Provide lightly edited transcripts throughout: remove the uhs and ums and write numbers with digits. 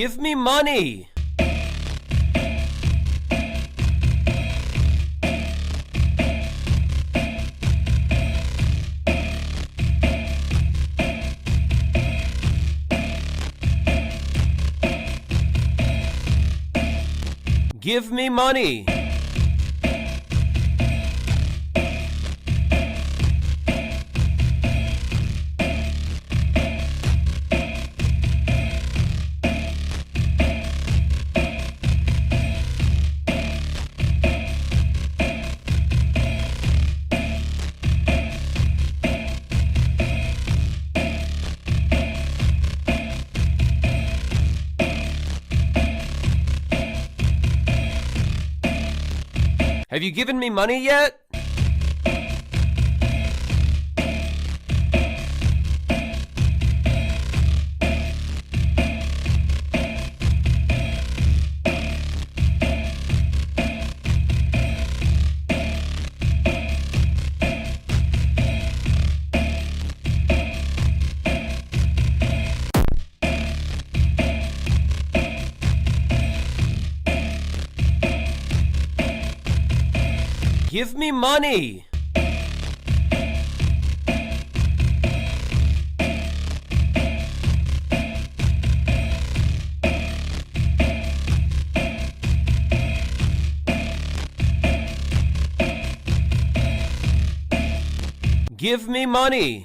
Give me money! Give me money! Have you given me money yet? Give me money! Give me money!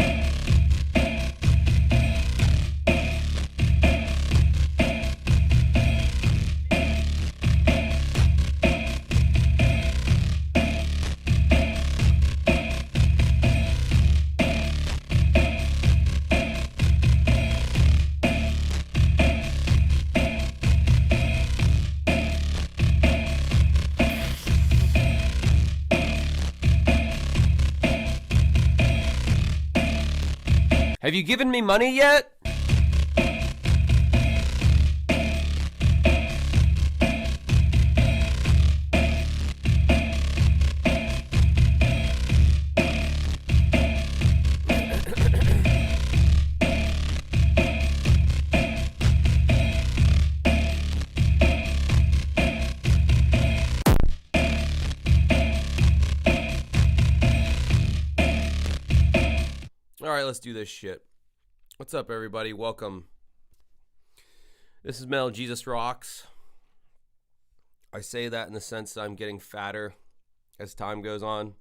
Have you given me money yet? All right, let's do this shit. What's up, everybody? Welcome. This is Mel Jesus Rocks. I say that in the sense that I'm getting fatter as time goes on.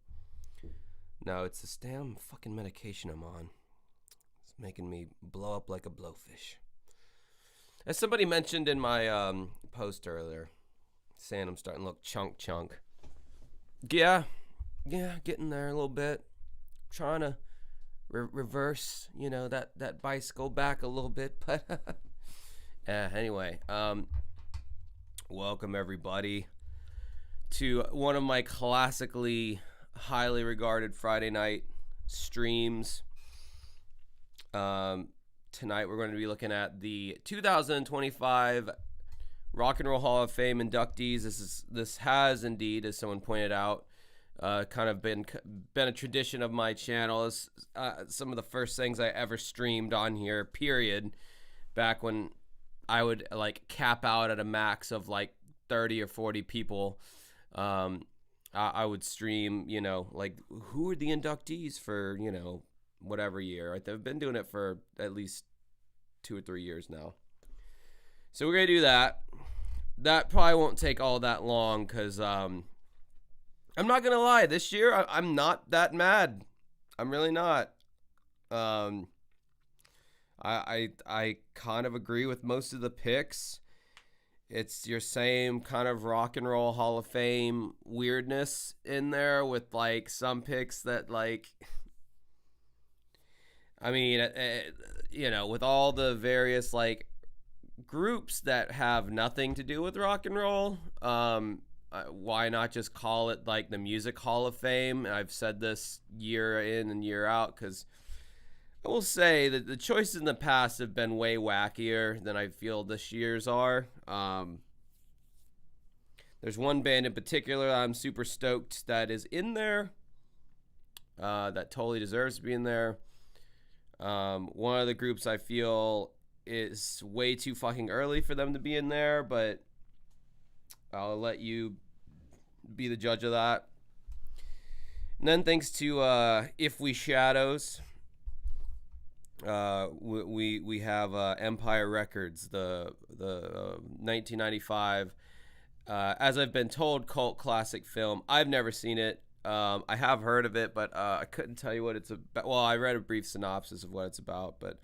No, it's this damn fucking medication I'm on. It's making me blow up like a blowfish. As somebody mentioned in my post earlier, saying I'm starting to look chunk. Yeah, getting there a little bit. Trying to reverse, that bicycle back a little bit, but anyway, welcome everybody to one of my classically highly regarded Friday night streams. Tonight we're going to be looking at the 2025 Rock and Roll Hall of Fame inductees. This has indeed, as someone pointed out, kind of been a tradition of my channel. It's some of the first things I ever streamed on here, period, back when I would cap out at a max of 30 or 40 people. I would stream, who are the inductees for, whatever year. Right? They've been doing it for at least 2 or 3 years now. So we're going to do that. That probably won't take all that long because I'm not going to lie. This year, I'm not that mad. I'm really not. I kind of agree with most of the picks. It's your same kind of Rock and Roll Hall of Fame weirdness in there with some picks that with all the various groups that have nothing to do with rock and roll, why not just call it the Music Hall of Fame? I've said this year in and year out because I will say that the choices in the past have been way wackier than I feel this year's are. There's one band in particular I'm super stoked that is in there, that totally deserves to be in there. One of the groups I feel it's way too fucking early for them to be in there, but I'll let you be the judge of that. And then thanks to If We Shadows, we have Empire Records, the 1995, as I've been told, cult classic film. I've never seen it. I have heard of it, but I couldn't tell you what it's about. Well, I read a brief synopsis of what it's about, but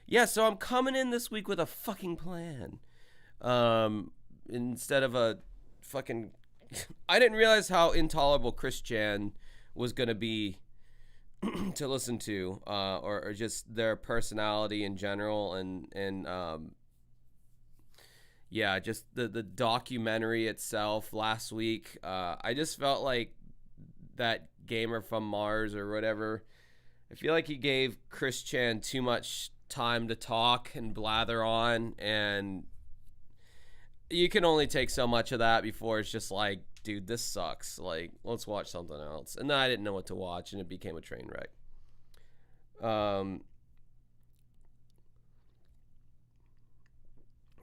yeah. So I'm coming in this week with a fucking plan. Instead of a fucking, I didn't realize how intolerable Christian was gonna be to listen to, or just their personality in general, and yeah, just the documentary itself last week. I just felt like that gamer from Mars or whatever. I feel like he gave Chris Chan too much time to talk and blather on, and you can only take so much of that before it's just like, dude, this sucks. Like, let's watch something else. And then I didn't know what to watch, and it became a train wreck.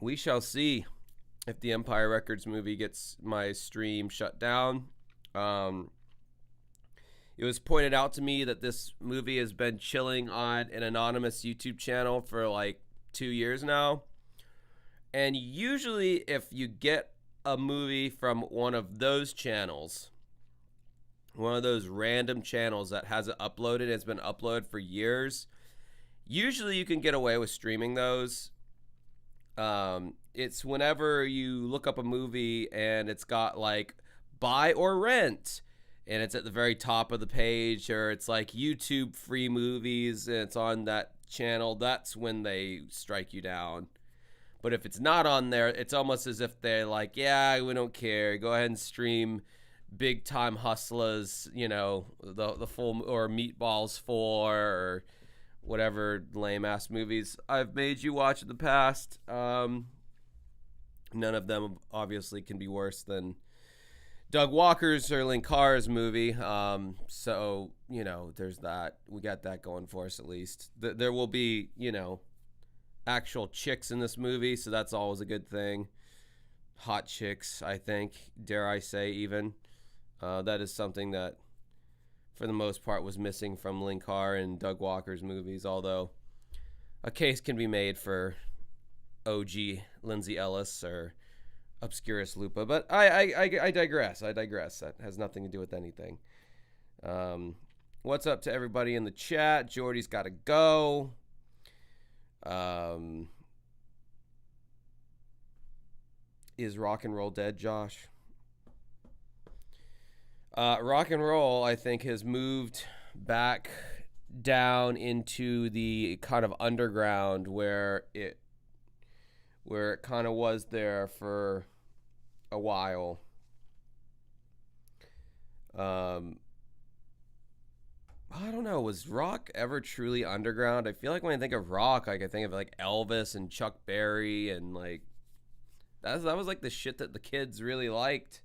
We shall see if the Empire Records movie gets my stream shut down. It was pointed out to me that this movie has been chilling on an anonymous YouTube channel for like 2 years now. And usually if you get a movie from one of those channels, one of those random channels that hasn't uploaded, it's been uploaded for years, usually you can get away with streaming those. It's whenever you look up a movie and it's got like buy or rent, and it's at the very top of the page, or it's like YouTube free movies and it's on that channel, that's when they strike you down. But if it's not on there, it's almost as if they're like, yeah, we don't care. Go ahead and stream Big Time Hustlers, you know, the full, or Meatballs 4, or whatever lame ass movies I've made you watch in the past. None of them obviously can be worse than Doug Walker's or Linkar's movie. So, you know, there's that. We got that going for us at least. There will be, you know, actual chicks in this movie, so that's always a good thing. Hot chicks, I think, dare I say, even. That is something that, for the most part, was missing from Linkar and Doug Walker's movies, although a case can be made for OG Lindsay Ellis or Obscurus Lupa. But I digress. That has nothing to do with anything. What's up to everybody in the chat? Jordy's got to go. Is rock and roll dead, Josh? Rock and roll, I think, has moved back down into the kind of underground where it kind of was there for a while. I don't know. Was rock ever truly underground? I feel like when I think of rock, like I think of like Elvis and Chuck Berry, and like that was like the shit that the kids really liked.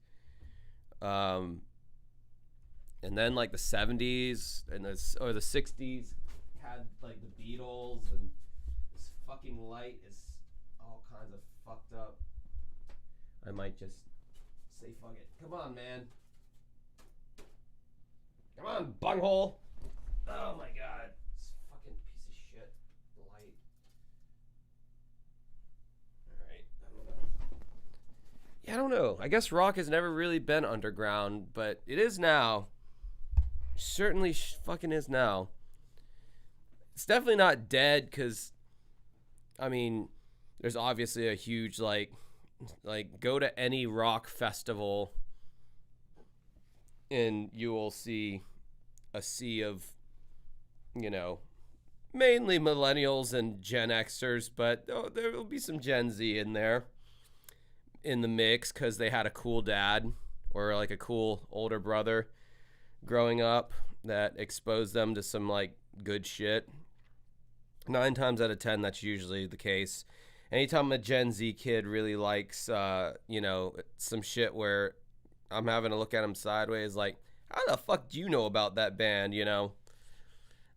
And then like the 70s and the 60s had like the Beatles, and this fucking light is all kinds of fucked up. I might just say fuck it. Come on, man. Come on, bunghole. Oh my god. This fucking piece of shit light. Alright, I don't know. Yeah, I don't know. I guess rock has never really been underground, but it is now. Certainly fucking is now. It's definitely not dead, because, I mean, there's obviously a huge, like, go to any rock festival and you will see a sea of, you know, mainly millennials and Gen Xers, but there will be some Gen Z in there in the mix because they had a cool dad or like a cool older brother growing up that exposed them to some like good shit. 9 times out of 10, that's usually the case. Anytime a Gen Z kid really likes, you know, some shit where I'm having to look at him sideways, like, how the fuck do you know about that band, you know?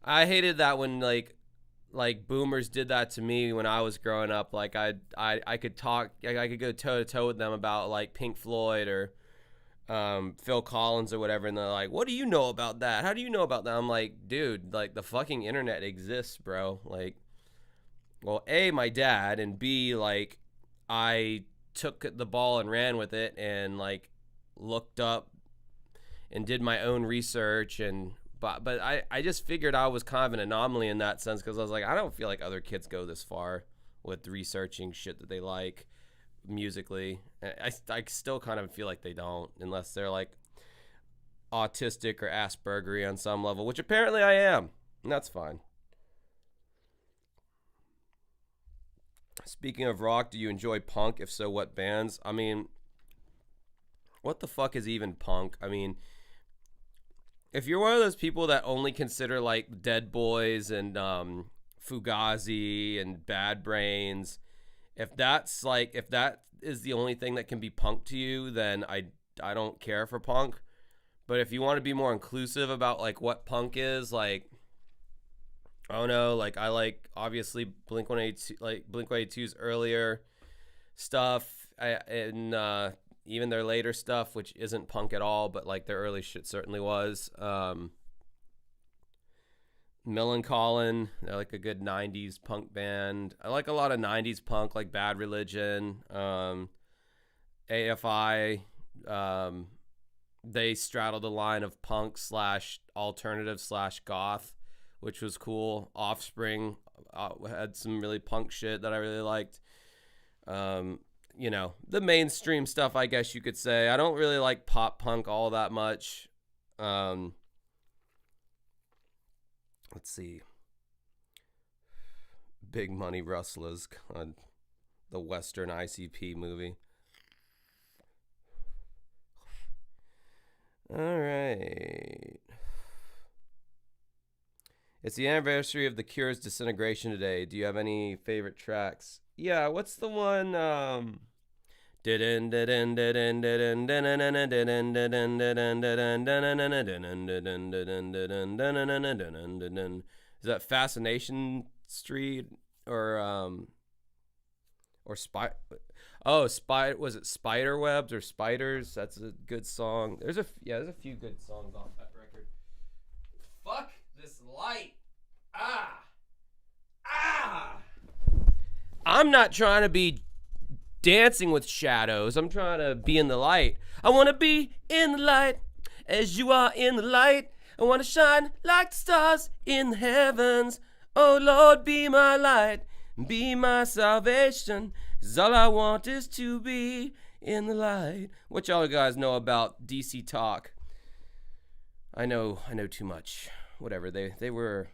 I hated that when, like like boomers did that to me when I was growing up. Like I could talk, I could go toe to toe with them about like Pink Floyd or Phil Collins or whatever, and they're like, "What do you know about that? How do you know about that?" I'm like, "Dude, like the fucking internet exists, bro." Like, well, A, my dad, and B, like I took the ball and ran with it and like looked up and did my own research. And but I just figured I was kind of an anomaly in that sense, because I was like, I don't feel like other kids go this far with researching shit that they like musically. I still kind of feel like they don't, unless they're like autistic or Aspergery on some level, which apparently I am, and that's fine. Speaking of rock, do you enjoy punk? If so, what bands? I mean, what the fuck is even punk? I mean, if you're one of those people that only consider like Dead Boys and Fugazi and Bad Brains, if that is the only thing that can be punk to you, then I don't care for punk. But if you want to be more inclusive about like what punk is, like, I don't know, like I like obviously Blink-182's earlier stuff, and even their later stuff, which isn't punk at all, but like their early shit certainly was. Millencolin, they're like a good 90s punk band. I like a lot of 90s punk, like Bad Religion, AFI. They straddled the line of punk slash alternative slash goth, which was cool. Offspring had some really punk shit that I really liked. You know, the mainstream stuff, I guess you could say. I don't really like pop punk all that much. Let's see. Big Money Rustlers, the Western ICP movie. All right. It's the anniversary of The Cure's disintegration today. Do you have any favorite tracks? Yeah, what's the one? Is that Fascination Street or Spy? Oh, was it Spiderwebs or Spiders? That's a good song. There's a few good songs off that record. Fuck this light. Ah. I'm not trying to be dancing with shadows. I'm trying to be in the light. I want to be in the light as you are in the light. I want to shine like the stars in the heavens. Oh Lord, be my light, be my salvation. 'Cause all I want is to be in the light. What y'all guys know about DC Talk? I know too much. Whatever. They were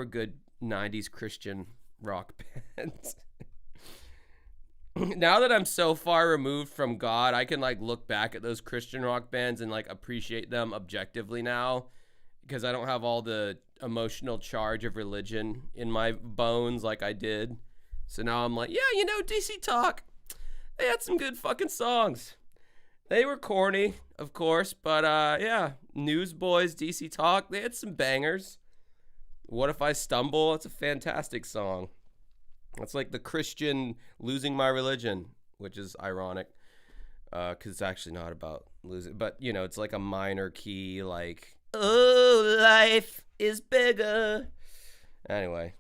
good 90s Christian rock bands. Now that I'm so far removed from God, I can like look back at those Christian rock bands and like appreciate them objectively now, because I don't have all the emotional charge of religion in my bones like I did. So now I'm like, yeah, DC Talk, they had some good fucking songs. They were corny, of course, but yeah, Newsboys, DC Talk, they had some bangers. What If I Stumble? It's a fantastic song. It's like the Christian Losing My Religion, which is ironic, because it's actually not about losing. But, it's like a minor key, like, oh, life is bigger. Anyway,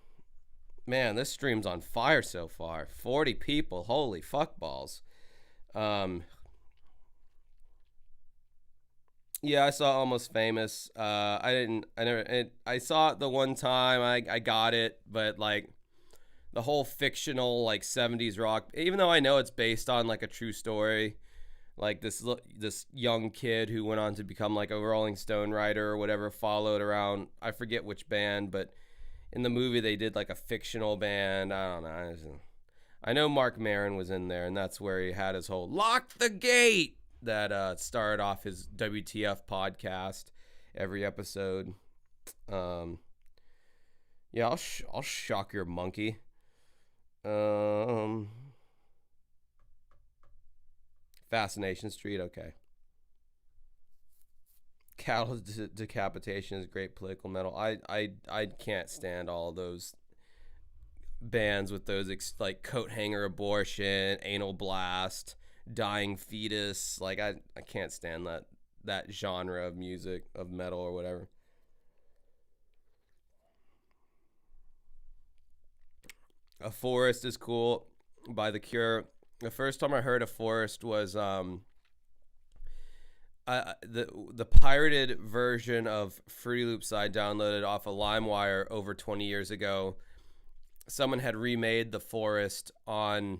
man, this stream's on fire so far. 40 people, holy fuck balls. Yeah, I saw Almost Famous. I saw it the one time. I got it, but like, the whole fictional like 70s rock, even though I know it's based on like a true story, like this young kid who went on to become like a Rolling Stone writer or whatever, followed around, I forget which band, but in the movie they did like a fictional band. I don't know. I know Mark Maron was in there, and that's where he had his whole Lock the Gate that started off his WTF podcast every episode. Yeah, I'll shock your monkey. Fascination Street, okay. Cattle Decapitation is great political metal. I can't stand all those bands with those like coat hanger abortion, anal blast, dying fetus. Like I can't stand that genre of music, of metal or whatever. A Forest is cool by The Cure. The first time I heard A Forest was the pirated version of Fruity Loops I downloaded off of LimeWire over 20 years ago. Someone had remade The Forest on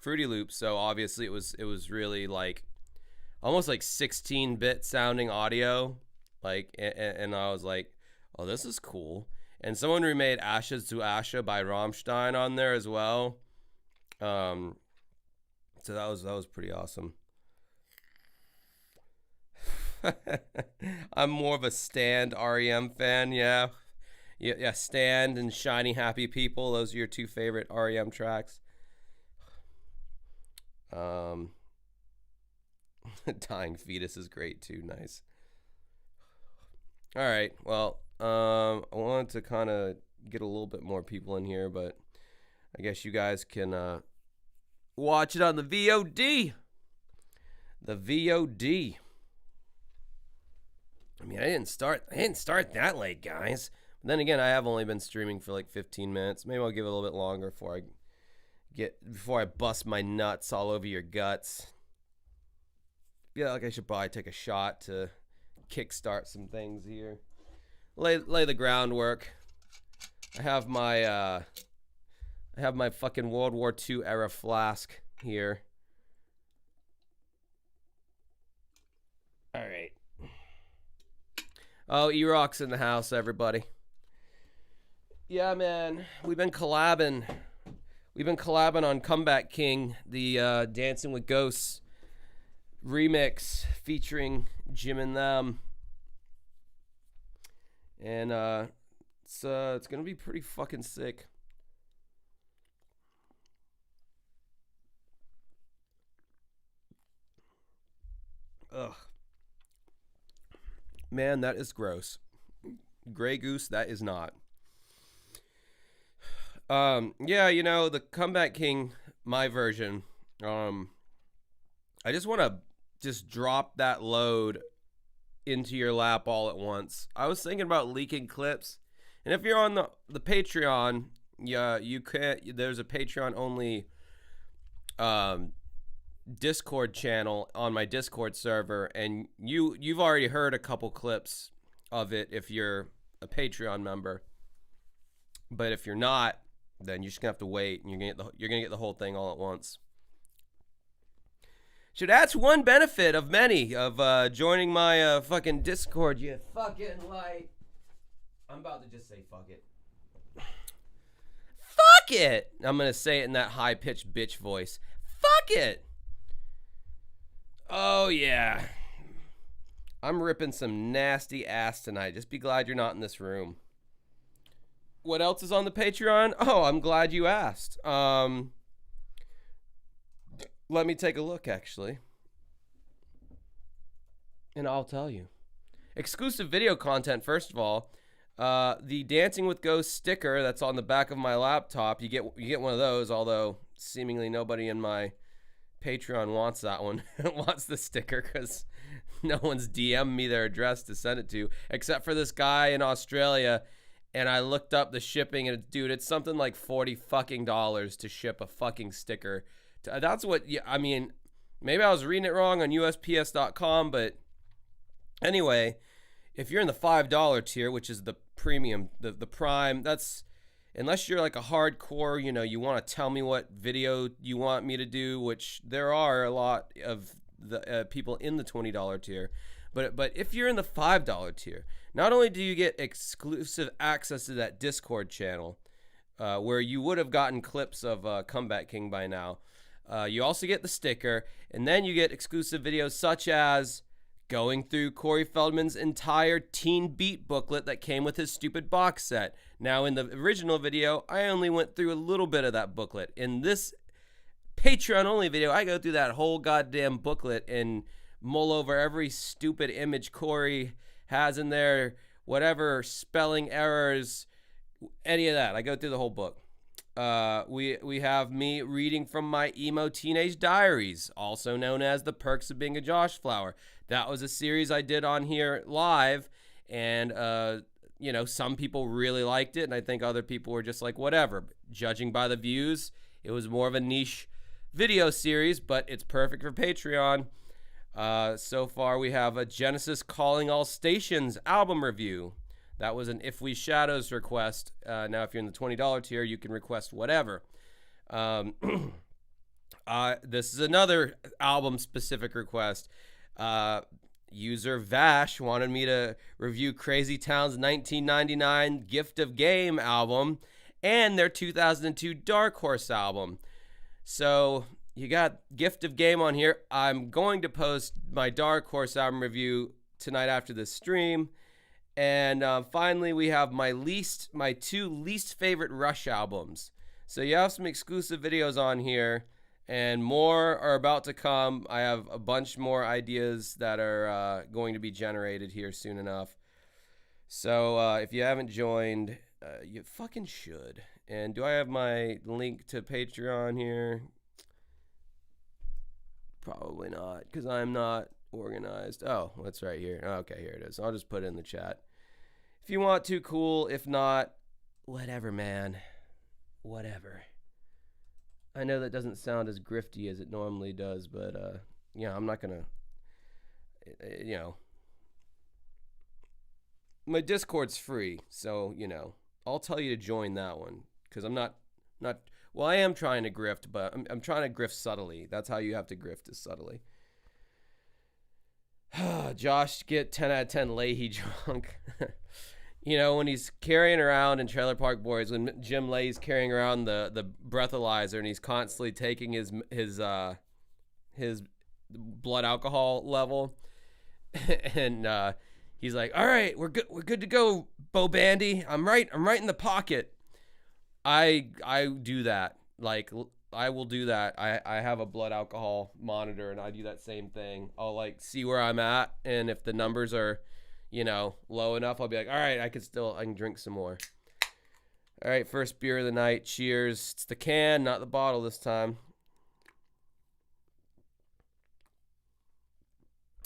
Fruity Loops, so obviously it was really like almost like 16-bit sounding audio, like, and I was like, oh, this is cool. And someone remade Ashes to Asha by Rammstein on there as well. So that was pretty awesome. I'm more of a Stand REM fan, yeah. Yeah, Stand and Shiny Happy People. Those are your two favorite REM tracks. Dying Fetus is great too. Nice. All right. Well, I wanted to kind of get a little bit more people in here, but I guess you guys can watch it on the VOD. The VOD. I mean, I didn't start that late, guys. But then again, I have only been streaming for like 15 minutes. Maybe I'll give it a little bit longer before I bust my nuts all over your guts. Yeah, like I should probably take a shot to kickstart some things here. Lay the groundwork. I have my fucking World War II era flask here. All right. Oh, E-Rock's in the house, everybody. Yeah, man. We've been collabing on Comeback King, the Dancing with Ghosts remix featuring Jim and Them. And it's gonna be pretty fucking sick. Ugh. Man, that is gross. Grey Goose, that is not. Yeah, you know, the Comeback King, my version. I just want to just drop that load into your lap all at once. I was thinking about leaking clips, and if you're on the Patreon, yeah, you can. There's a Patreon only Discord channel on my Discord server, and you've already heard a couple clips of it if you're a Patreon member. But if you're not, then you're just gonna have to wait, and you're gonna get the whole thing all at once. So that's one benefit of many of joining my fucking Discord. You fucking like. I'm about to just say fuck it. Fuck it! I'm gonna say it in that high-pitched bitch voice. Fuck it! Oh, yeah. I'm ripping some nasty ass tonight. Just be glad you're not in this room. What else is on the Patreon? Oh, I'm glad you asked. Let me take a look, actually. And I'll tell you. Exclusive video content, first of all. The Dancing with Ghosts sticker that's on the back of my laptop. You get one of those, although seemingly nobody in my Patreon wants that one. Wants the sticker because no one's DM'd me their address to send it to, except for this guy in Australia. And I looked up the shipping, and dude, it's something like $40 fucking to ship a fucking sticker. That's what, I mean, maybe I was reading it wrong on USPS.com, but anyway, if you're in the $5 tier, which is the premium, the prime, that's, unless you're like a hardcore, you know, you want to tell me what video you want me to do, which there are a lot of the people in the $20 tier. But if you're in the $5 tier, not only do you get exclusive access to that Discord channel, where you would have gotten clips of Comeback King by now, you also get the sticker, and then you get exclusive videos such as going through Corey Feldman's entire Teen Beat booklet that came with his stupid box set. Now, in the original video, I only went through a little bit of that booklet. In this Patreon-only video, I go through that whole goddamn booklet and mull over every stupid image Corey has in there, whatever spelling errors, any of that. I go through the whole book. We have me reading from my emo teenage diaries, also known as The Perks of Being a Josh Flower. That was a series I did on here live, and some people really liked it, and I think other people were just like, whatever. Judging by the views, it was more of a niche video series, but it's perfect for Patreon. So far, we have a Genesis Calling All Stations album review. That was an If We Shadows request. Now, if you're in the $20 tier, you can request whatever. This is another album-specific request. User Vash wanted me to review Crazy Town's 1999 Gift of Game album and their 2002 Dark Horse album. So you got Gift of Game on here. I'm going to post my Dark Horse album review tonight after this stream. And finally, we have my two least favorite Rush albums. So you have some exclusive videos on here, and more are about to come. I have a bunch more ideas that are going to be generated here soon enough. So if you haven't joined, you fucking should. And do I have my link to Patreon here? Probably not, because I'm not organized. Oh, that's right here. Okay, here it is. I'll just put it in the chat. If you want to, cool. If not, whatever, man. Whatever. I know that doesn't sound as grifty as it normally does, but, I'm not going to, my Discord's free, so, I'll tell you to join that one, because I'm not, I am trying to grift, but I'm trying to grift subtly. That's how you have to grift, is subtly. Josh, get 10 out of 10 Leahy drunk. When he's carrying around in Trailer Park Boys, when Jim Leahy's carrying around the breathalyzer and he's constantly taking his blood alcohol level, and he's like, "All right, we're good to go, Bo Bandy. I'm right in the pocket." I do that. Like, I will do that. I have a blood alcohol monitor, and I do that same thing. I'll see where I'm at, and if the numbers are low enough, I'll be like, all right, I can drink some more. All right, first beer of the night. Cheers. It's the can, not the bottle this time.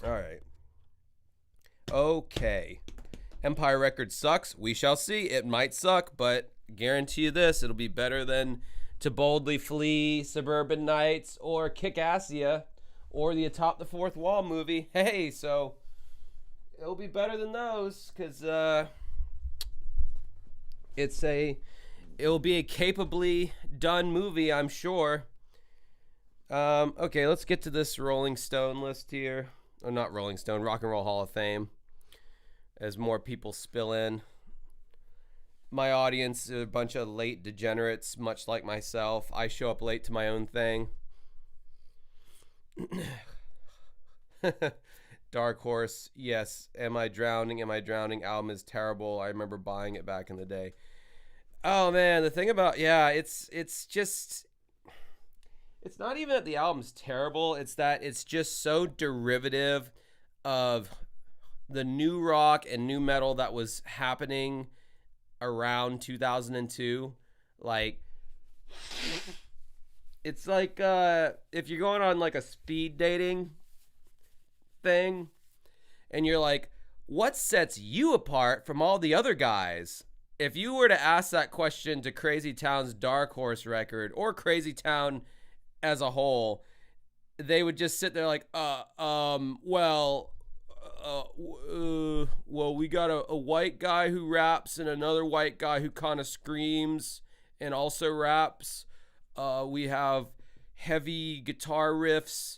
All right. Okay. Empire Records sucks. We shall see. It might suck, but guarantee you this, it'll be better than To Boldly Flee, Suburban Nights, or Kick-Assia, or the Atop the Fourth Wall movie. Hey, so it'll be better than those, because it'll be a capably done movie, I'm sure. Okay, let's get to this Rolling Stone list here. Or not Rolling Stone, Rock and Roll Hall of Fame, as more people spill in. My audience is a bunch of late degenerates, much like myself. I show up late to my own thing. Dark Horse, yes. Am I Drowning? Album is terrible. I remember buying it back in the day. Oh man, the thing about it's not even that the album's terrible. It's that it's just so derivative of the new rock and new metal that was happening around 2002. It's like if you're going on a speed dating thing and you're like, what sets you apart from all the other guys? If you were to ask that question to Crazy Town's Dark Horse record or Crazy Town as a whole, they would just sit there like, well, we got a white guy who raps and another white guy who kind of screams and also raps. We have heavy guitar riffs,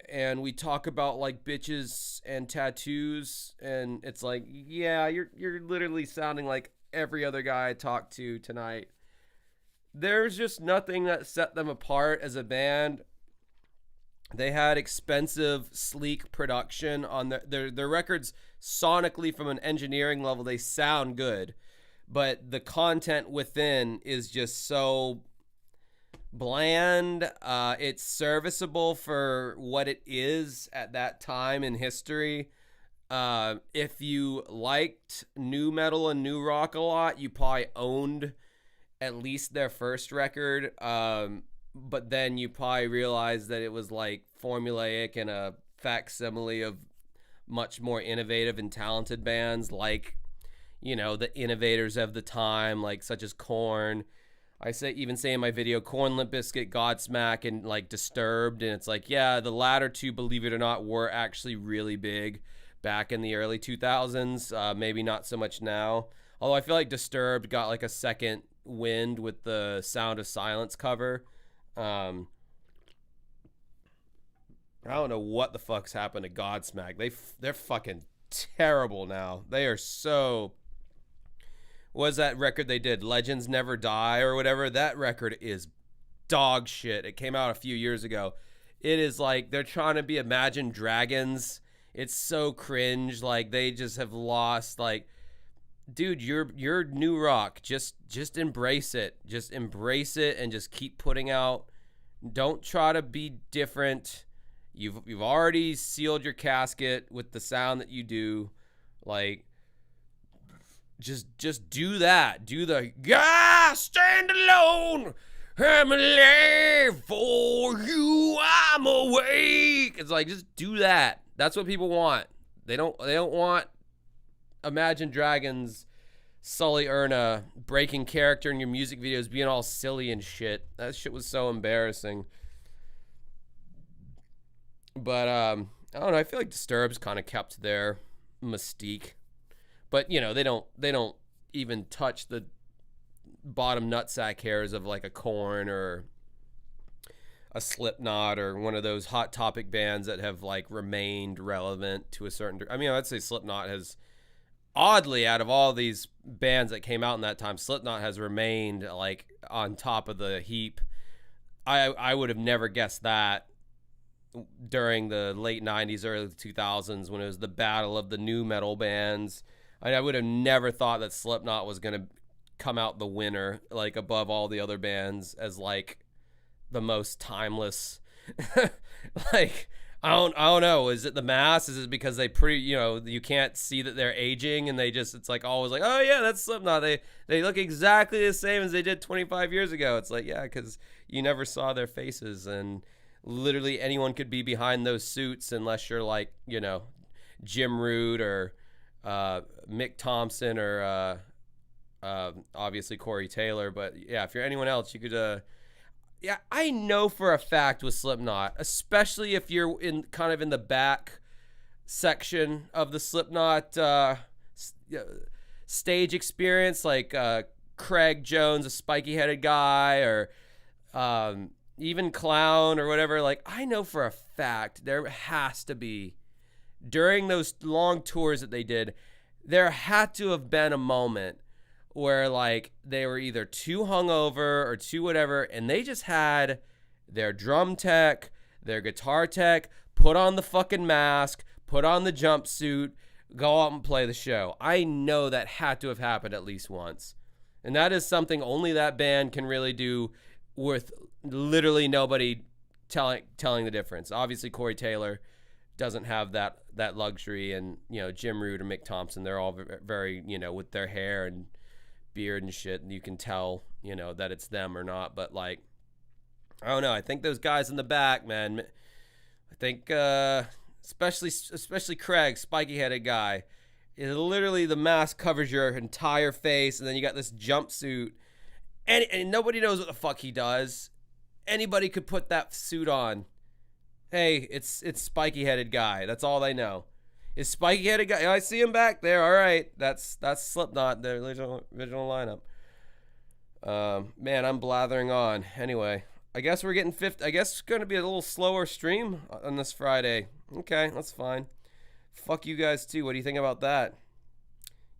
and we talk about bitches and tattoos, and it's like, yeah, you're literally sounding like every other guy I talked to tonight. There's just nothing that set them apart as a band. They had expensive, sleek production on their records. Sonically, from an engineering level, they sound good, but the content within is just so bland. It's serviceable for what it is at that time in history. If you liked new metal and new rock a lot, you probably owned at least their first record. But then you probably realize that it was like formulaic and a facsimile of much more innovative and talented bands, like, you know, the innovators of the time, like such as Korn. I even say in my video, Korn, Limp Bizkit, Godsmack, and like Disturbed, and it's like, yeah, the latter two, believe it or not, were actually really big back in the early 2000s. Maybe not so much now. Although I feel like Disturbed got like a second wind with the Sound of Silence cover. I don't know what the fuck's happened to Godsmack. They're fucking terrible now. They are so. What was that record they did? Legends Never Die or whatever. That record is dog shit. It came out a few years ago. It is like they're trying to be Imagine Dragons. It's so cringe. Like they just have lost. Like, dude, you're new rock. Just embrace it. Just embrace it and just keep putting out. Don't try to be different. You've already sealed your casket with the sound that you do. Like, just do that. Do the stand alone. I'm alive for you. I'm awake. It's like, just do that. That's what people want. They don't want Imagine Dragons, Sully Erna breaking character in your music videos, being all silly and shit. That shit was so embarrassing. But I don't know. I feel like Disturbed's kind of kept their mystique. But, you know, they don't even touch the bottom nutsack hairs of like a Korn or a Slipknot or one of those Hot Topic bands that have like remained relevant to a certain degree. I mean, I'd say Slipknot has, oddly, out of all these bands that came out in that time, Slipknot has remained like on top of the heap. I would have never guessed that during the late 90s, early 2000s when it was the battle of the new metal bands. I would have never thought that Slipknot was going to come out the winner, like above all the other bands, as like the most timeless. Like, I don't know. Is it the mass? Is it because they you can't see that they're aging and they just, it's like always like, oh yeah, that's Slipknot. They look exactly the same as they did 25 years ago. It's like, yeah, because you never saw their faces, and literally anyone could be behind those suits unless you're like, you know, Jim Root or Mick Thompson or obviously Corey Taylor. But yeah, if you're anyone else, you could yeah, I know for a fact with Slipknot, especially if you're in kind of in the back section of the Slipknot stage experience, like Craig Jones, a spiky-headed guy, or even Clown or whatever. Like, I know for a fact there has to be, during those long tours that they did, there had to have been a moment where like they were either too hungover or too whatever, and they just had their drum tech, their guitar tech, put on the fucking mask, put on the jumpsuit, go out and play the show. I know that had to have happened at least once. And that is something only that band can really do with literally nobody telling the difference. Obviously Corey Taylor doesn't have that luxury, and, you know, Jim Root or Mick Thompson, they're all very, you know, with their hair and beard and shit, and you can tell, you know, that it's them or not. But like, I don't know, I think those guys in the back, man, I think especially Craig, spiky headed guy, is literally the mask covers your entire face, and then you got this jumpsuit, and nobody knows what the fuck he does. Anybody could put that suit on. Hey, it's spiky headed guy. That's all they know. Is spiky headed guy? I see him back there. All right, that's Slipknot, the original lineup. Man, I'm blathering on. Anyway, I guess we're getting 50. I guess it's going to be a little slower stream on this Friday. Okay, that's fine. Fuck you guys too. What do you think about that?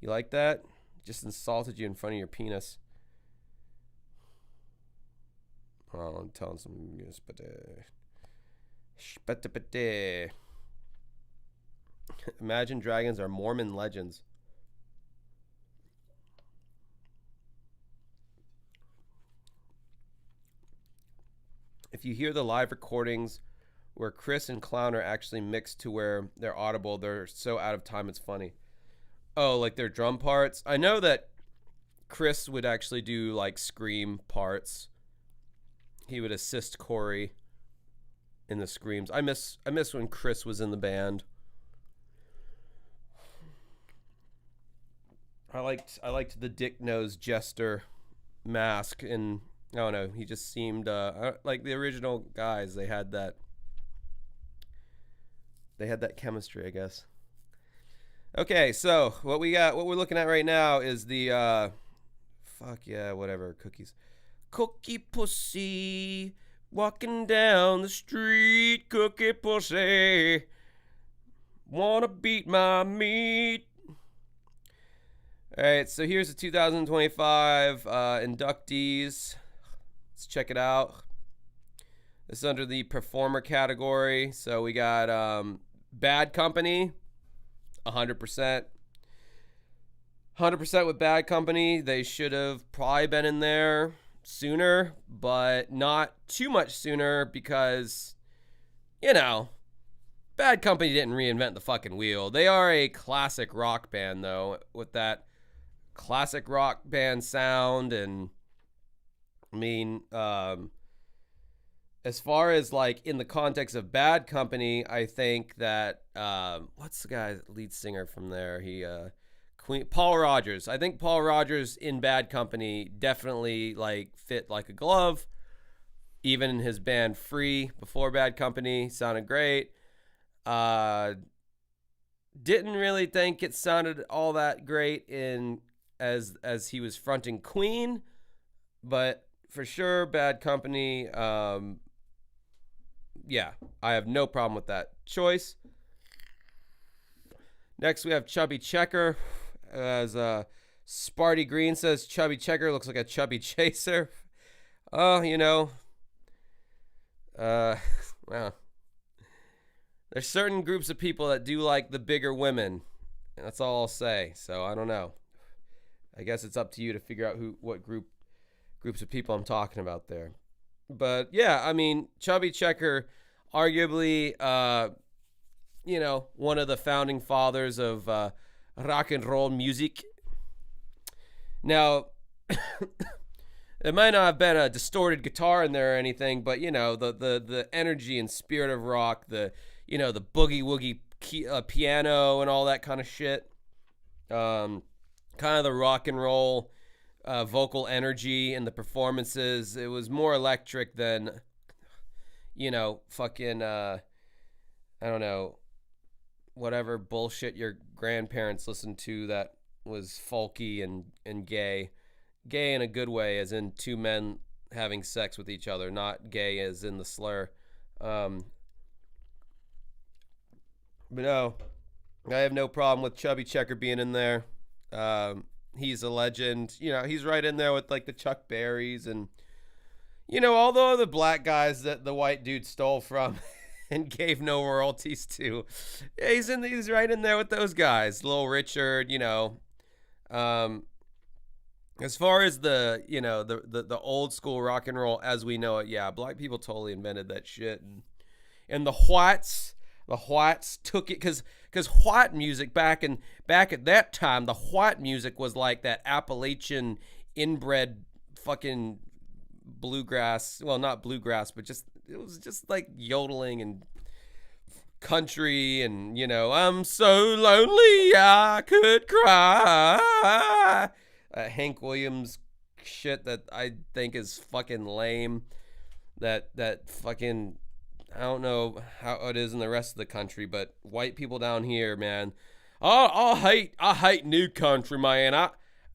You like that? Just insulted you in front of your penis. Oh, I'm telling some news, but Imagine Dragons are Mormon legends. If you hear the live recordings where Chris and Clown are actually mixed to where they're audible, they're so out of time it's funny. Oh, like their drum parts? I know that Chris would actually do like scream parts. He would assist Corey in the screams. I miss when Chris was in the band. I liked the dick nose jester mask, and I don't know, he just seemed like the original guys. They had that chemistry, I guess. Okay, so what we're looking at right now is the fuck yeah, whatever, cookies. Cookie pussy walking down the street, cookie pussy wanna beat my meat. All right, so here's the 2025 inductees. Let's check it out. This is under the performer category. So we got Bad Company, 100%. 100% with Bad Company. They should have probably been in there sooner, but not too much sooner because, you know, Bad Company didn't reinvent the fucking wheel. They are a classic rock band, though, with that classic rock band sound. And I mean, as far as like in the context of Bad Company, I think that what's the guy's lead singer from there? Paul Rogers. I think Paul Rogers in Bad Company definitely like fit like a glove. Even in his band Free before Bad Company sounded great. Didn't really think it sounded all that great in as he was fronting Queen, but for sure Bad Company. Yeah, I have no problem with that choice. Next we have Chubby Checker. As Sparty Green says, Chubby Checker looks like a chubby chaser. Oh, you know, well, there's certain groups of people that do like the bigger women. That's all I'll say. So I don't know. I guess it's up to you to figure out what groups of people I'm talking about there. But yeah, I mean, Chubby Checker, arguably, you know, one of the founding fathers of rock and roll music. Now, there might not have been a distorted guitar in there or anything, but you know, the energy and spirit of rock, the boogie woogie piano and all that kind of shit. Kind of the rock and roll vocal energy in the performances. It was more electric than, you know, fucking, I don't know, whatever bullshit your grandparents listened to that was folky and gay. Gay in a good way, as in two men having sex with each other, not gay as in the slur. But no, I have no problem with Chubby Checker being in there. He's a legend. You know, he's right in there with like the Chuck Berrys and, you know, all the other black guys that the white dude stole from and gave no royalties to. Yeah, he's right in there with those guys. Little Richard, you know. As far as the, you know, the old school rock and roll as we know it, yeah, black people totally invented that shit. And the whites took it because white music back at that time, the white music was like that Appalachian inbred fucking bluegrass. Well, not bluegrass, but it was just like yodeling and country and, you know, I'm so lonely I could cry. Hank Williams shit that I think is fucking lame. That fucking, I don't know how it is in the rest of the country, but white people down here, man, I hate new country, man.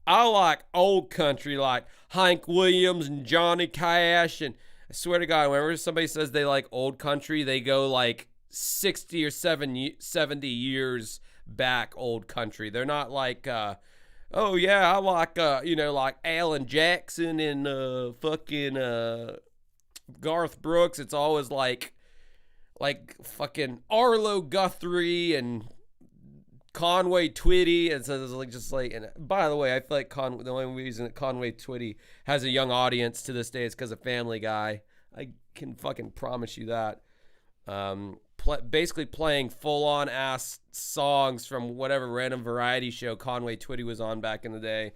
I like old country, like Hank Williams and Johnny Cash, and I swear to God, whenever somebody says they like old country, they go like 60 or 70 years back old country. They're not like, oh yeah, I like, you know, like Alan Jackson and fucking Garth Brooks. It's always like fucking Arlo Guthrie and Conway Twitty, and so it's like just like. And by the way, I feel like the only reason that Conway Twitty has a young audience to this day is because of Family Guy. I can fucking promise you that. Basically playing full-on ass songs from whatever random variety show Conway Twitty was on back in the day.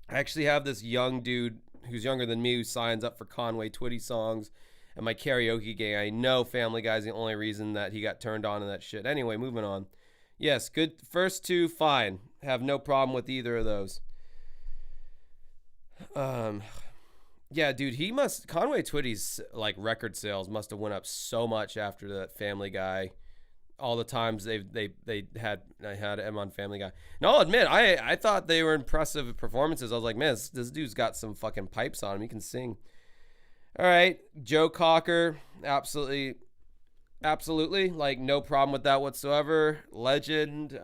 I actually have this young dude who's younger than me who signs up for Conway Twitty songs and my karaoke gang. I know Family Guy's the only reason that he got turned on to that shit. Anyway, moving on. Yes, good. First two, fine. Have no problem with either of those. Yeah, dude, Conway Twitty's like record sales must have went up so much after that Family Guy. All the times they had him on Family Guy. And I'll admit, I thought they were impressive performances. I was like, man, this dude's got some fucking pipes on him. He can sing. All right, Joe Cocker, absolutely, like no problem with that whatsoever. Legend,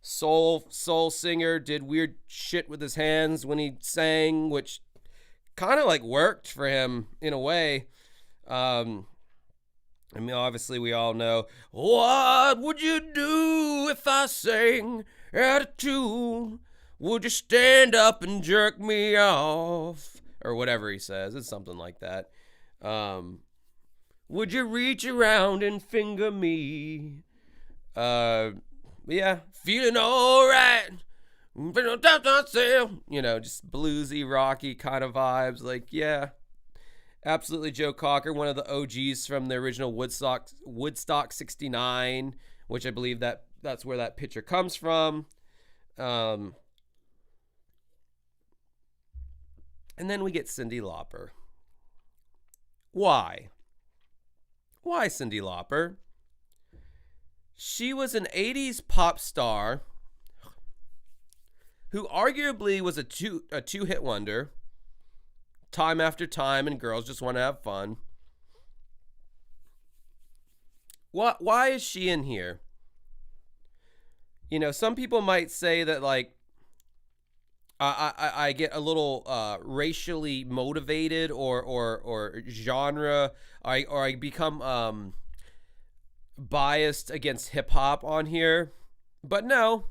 soul singer, did weird shit with his hands when he sang, which kind of like worked for him in a way. I mean, obviously, we all know, what would you do if I sang out of tune? Would you stand up and jerk me off? Or whatever he says. It's something like that. Would you reach around and finger me? Yeah, feeling all right. You know, just bluesy, rocky kind of vibes. Like, yeah. Absolutely, Joe Cocker, one of the OGs from the original Woodstock 69, which I believe that's where that picture comes from. And then we get Cyndi Lauper. Why? Why Cyndi Lauper? She was an 80s pop star who arguably was a two-hit wonder. Time after time, and Girls Just Want to Have Fun. Why is she in here? You know, some people might say that, like, I get a little racially motivated or genre, or I become biased against hip hop on here. But no,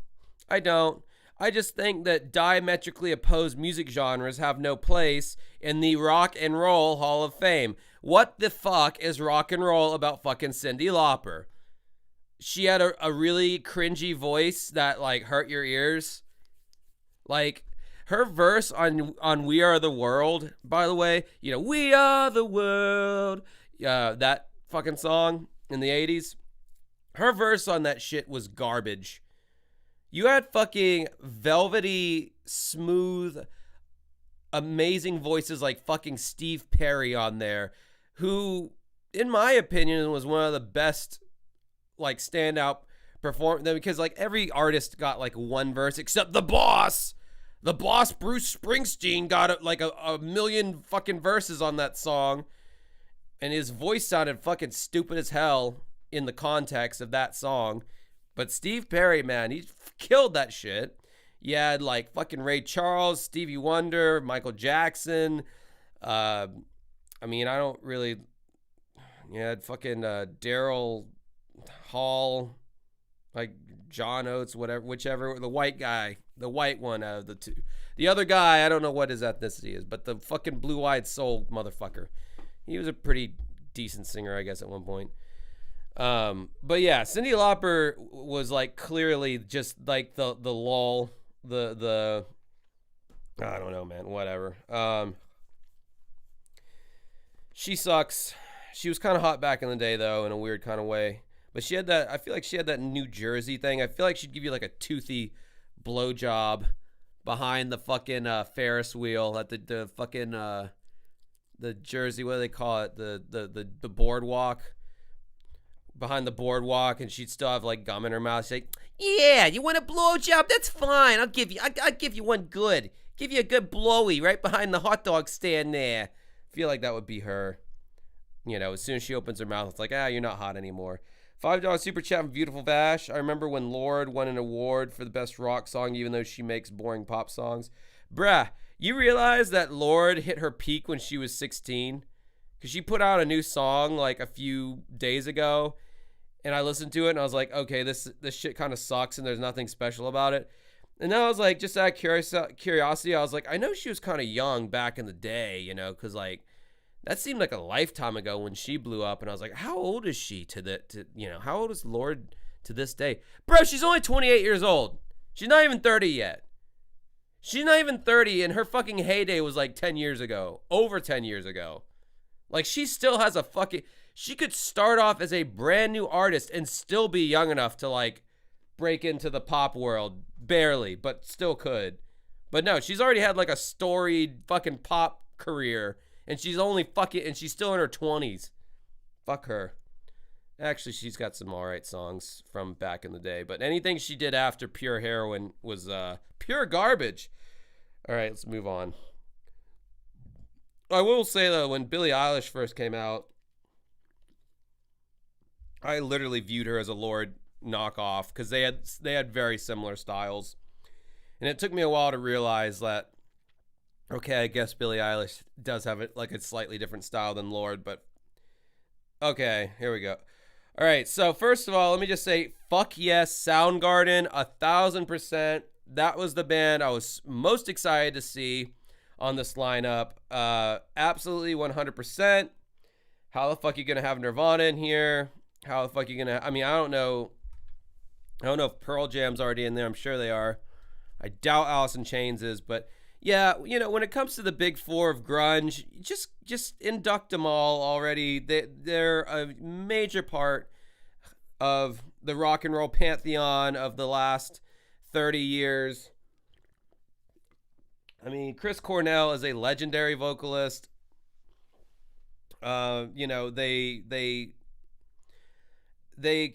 I don't. I just think that diametrically opposed music genres have no place in the Rock and Roll Hall of Fame. What the fuck is rock and roll about fucking Cyndi Lauper? She had a really cringy voice that like hurt your ears. Like her verse on We Are the World, by the way, you know, We Are the World, that fucking song in the 80s. Her verse on that shit was garbage. You had fucking velvety, smooth, amazing voices like fucking Steve Perry on there, who, in my opinion, was one of the best, like, standout performers. Because, like, every artist got, like, one verse, except the boss. The boss, Bruce Springsteen, got, like, a million fucking verses on that song. And his voice sounded fucking stupid as hell in the context of that song. But Steve Perry, man, he killed that shit. You had like fucking Ray Charles, Stevie Wonder, Michael Jackson. I mean, I don't really. You had fucking Daryl Hall, like John Oates, whichever. The white guy, the white one out of the two. The other guy, I don't know what his ethnicity is, but the fucking blue-eyed soul motherfucker. He was a pretty decent singer, I guess, at one point. But yeah, Cyndi Lauper was like clearly just like the lull, the I don't know, man, whatever. She sucks. She was kind of hot back in the day though, in a weird kind of way. But she had that, I feel like she had that New Jersey thing. I feel like she'd give you like a toothy blowjob behind the fucking Ferris wheel at the fucking the Jersey, what do they call it? The boardwalk. Behind the boardwalk, and she'd still have like gum in her mouth. She'd say, "Yeah, you want a blowjob? That's fine. I'll give you one good. Give you a good blowy right behind the hot dog stand there." I feel like that would be her. You know, as soon as she opens her mouth, it's like, you're not hot anymore. $5 super chat from Beautiful Vash. I remember when Lorde won an award for the best rock song, even though she makes boring pop songs. Bruh, you realize that Lorde hit her peak when she was 16? Because she put out a new song like a few days ago. And I listened to it and I was like, okay, this shit kind of sucks and there's nothing special about it. And then I was like, just out of curiosity, I was like, I know she was kind of young back in the day, you know, because like that seemed like a lifetime ago when she blew up. And I was like, how old is she how old is Lorde to this day? Bro, she's only 28 years old. She's not even 30 yet. She's not even 30, and her fucking heyday was like 10 years ago. Over 10 years ago. Like, she still has a fucking... She could start off as a brand new artist and still be young enough to, like, break into the pop world. Barely, but still could. But no, she's already had, like, a storied fucking pop career. And she's only fucking... And she's still in her 20s. Fuck her. Actually, she's got some alright songs from back in the day. But anything she did after Pure Heroin was pure garbage. Alright, let's move on. I will say, though, when Billie Eilish first came out, I literally viewed her as a Lorde knockoff because they had very similar styles. And it took me a while to realize that, okay, I guess Billie Eilish does have like a slightly different style than Lorde, but okay, here we go. All right, so first of all, let me just say, fuck yes, Soundgarden, 1,000%. That was the band I was most excited to see on this lineup. Absolutely 100%. How the fuck are you gonna have Nirvana in here? How the fuck are you gonna... I mean, I don't know if Pearl Jam's already in there. I'm sure they are. I doubt Alice in Chains is, but yeah, you know, when it comes to the big four of grunge, just induct them all already. They're a major part of the rock and roll pantheon of the last 30 years. I mean, Chris Cornell is a legendary vocalist. You know, they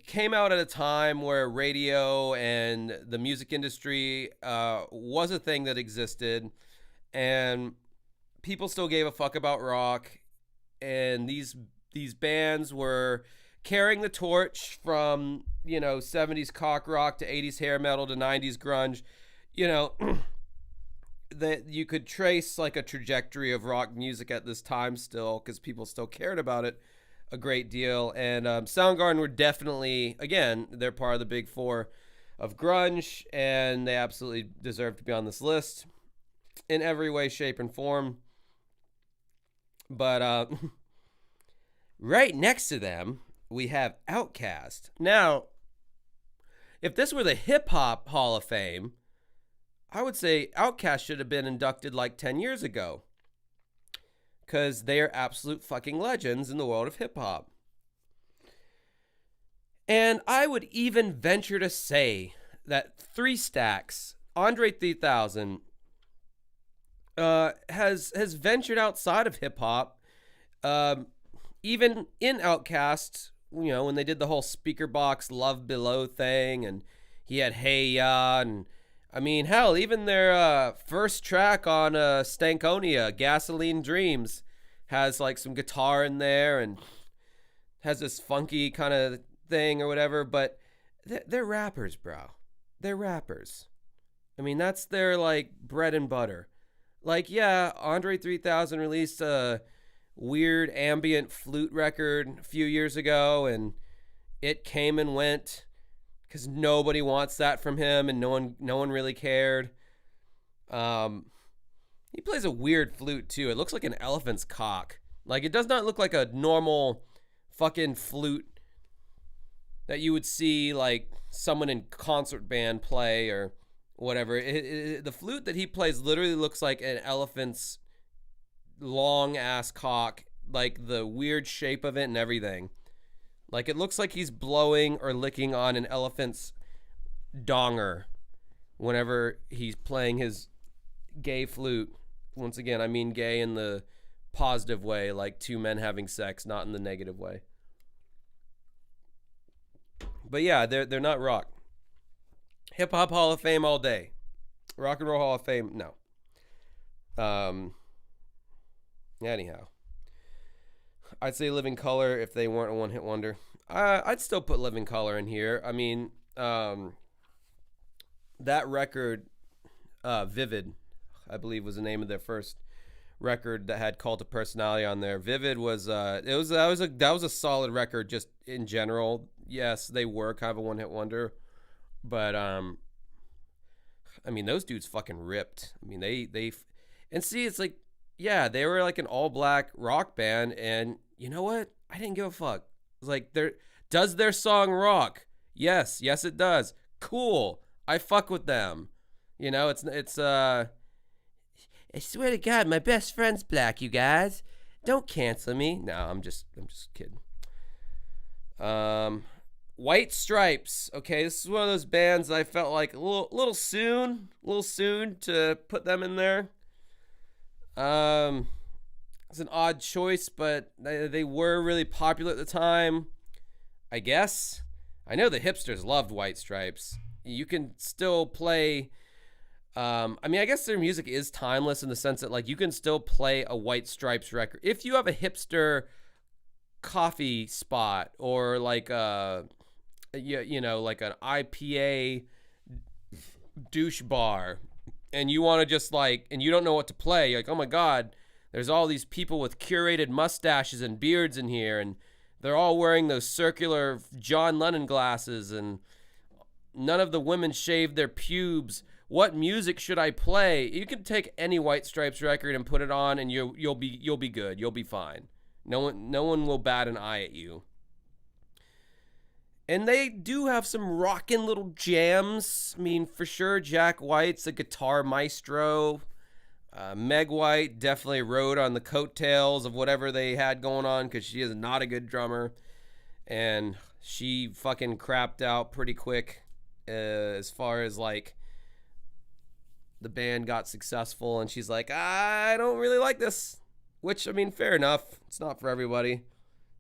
came out at a time where radio and the music industry was a thing that existed, and people still gave a fuck about rock, and these bands were carrying the torch from, you know, 70s cock rock to 80s hair metal to 90s grunge. You know, that you could trace like a trajectory of rock music at this time still, because people still cared about it a great deal. And Soundgarden were definitely, again, they're part of the big four of grunge, and they absolutely deserve to be on this list in every way, shape, and form. But right next to them, we have Outkast. Now, if this were the Hip Hop Hall of Fame, I would say Outkast should have been inducted like 10 years ago, because they are absolute fucking legends in the world of hip-hop. And I would even venture to say that Three Stacks, Andre 3000, has ventured outside of hip-hop. Even in Outkast, you know, when they did the whole speaker box Love Below thing, and he had Hey Ya, and I mean, hell, even their first track on Stankonia, Gasoline Dreams, has like some guitar in there and has this funky kind of thing or whatever. But they're rappers, bro. They're rappers. I mean, that's their like bread and butter. Like, yeah, Andre 3000 released a weird ambient flute record a few years ago, and it came and went, because nobody wants that from him, and no one really cared. He plays a weird flute too. It looks like an elephant's cock. Like, it does not look like a normal fucking flute that you would see like someone in concert band play or whatever. The flute that he plays literally looks like an elephant's long ass cock, like the weird shape of it and everything. Like, it looks like he's blowing or licking on an elephant's donger whenever he's playing his gay flute. Once again, I mean gay in the positive way, like two men having sex, not in the negative way. But yeah, they're not rock. Hip Hop Hall of Fame all day. Rock and Roll Hall of Fame, no. Anyhow, I'd say Living Colour if they weren't a one-hit wonder. I'd still put Living Colour in here. I mean, that record, Vivid, I believe was the name of their first record that had Cult of Personality on there. Vivid was that was a solid record just in general. Yes, they were kind of a one-hit wonder, but I mean, those dudes fucking ripped. I mean, they and see, it's like, yeah, they were like an all-black rock band, and you know what? I didn't give a fuck. It's like, does their song rock? Yes, it does. Cool. I fuck with them. You know, it's I swear to God, my best friend's black, you guys. Don't cancel me. No, I'm just kidding. White Stripes. Okay, this is one of those bands that I felt like a little soon to put them in there. It's an odd choice, but they were really popular at the time, I guess. I know the hipsters loved White Stripes. You can still play. I mean, I guess their music is timeless in the sense that, like, you can still play a White Stripes record if you have a hipster coffee spot or like you know, like an IPA douche bar, and you want to just like, and you don't know what to play. You're like, oh my God, there's all these people with curated mustaches and beards in here, and they're all wearing those circular John Lennon glasses, and none of the women shaved their pubes. What music should I play? You can take any White Stripes record and put it on, and you'll be good. You'll be fine. No one will bat an eye at you. And they do have some rockin' little jams. I mean, for sure, Jack White's a guitar maestro. Meg White definitely rode on the coattails of whatever they had going on because she is not a good drummer. And she fucking crapped out pretty quick as far as like the band got successful. And she's like, I don't really like this. Which, I mean, fair enough. It's not for everybody.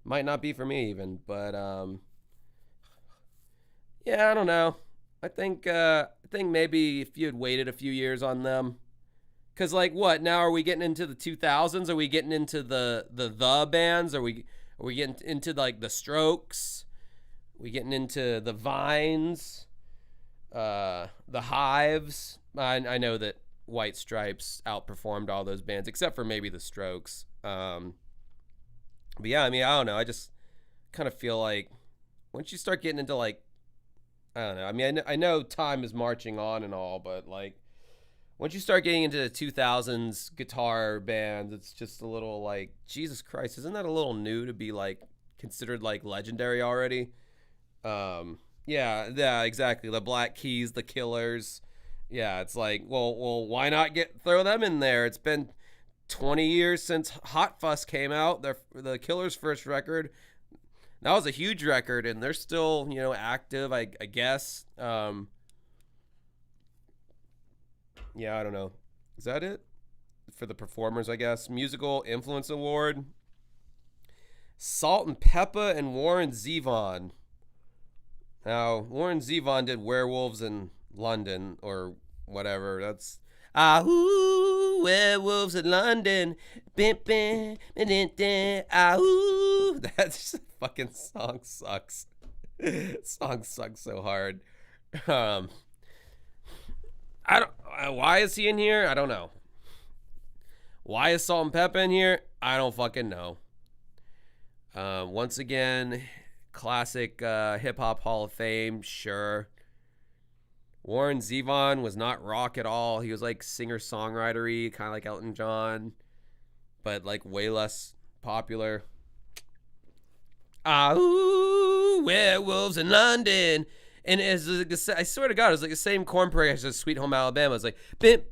Might not be for me even. But, yeah, I don't know. I think maybe if you had waited a few years on them. Because, like, what? Now are we getting into the 2000s? Are we getting into the bands? Are we getting into, like, the Strokes? Are we getting into the Vines? The Hives? I know that White Stripes outperformed all those bands, except for maybe the Strokes. But, yeah, I mean, I don't know. I just kind of feel like once you start getting into, like, I don't know. I mean, I know time is marching on and all, but, like, once you start getting into the 2000s guitar bands, it's just a little like, Jesus Christ, isn't that a little new to be like considered like legendary already? Yeah, exactly. The Black Keys, the Killers. Yeah, it's like, well, why not throw them in there? It's been 20 years since Hot Fuss came out, the Killers' first record. That was a huge record, and they're still, active, I guess. Yeah, I don't know. Is that it? For the performers, I guess. Musical Influence Award. Salt and Peppa and Warren Zevon. Now, Warren Zevon did Werewolves in London, or whatever. That's... Ahoo, Werewolves in London. Bin, bin, bin, bin, bin, ahoo. That fucking song sucks. Song sucks so hard. I don't. Why is he in here? I don't know. Why is Salt and Peppa in here? I don't fucking know. Once again, classic hip hop Hall of Fame. Sure. Warren Zevon was not rock at all. He was like singer-songwriter-y, kind of like Elton John, but like way less popular. Ooh, Werewolves in London. And it's like, I swear to God, it was like the same corn parade as Sweet Home Alabama. It was like, big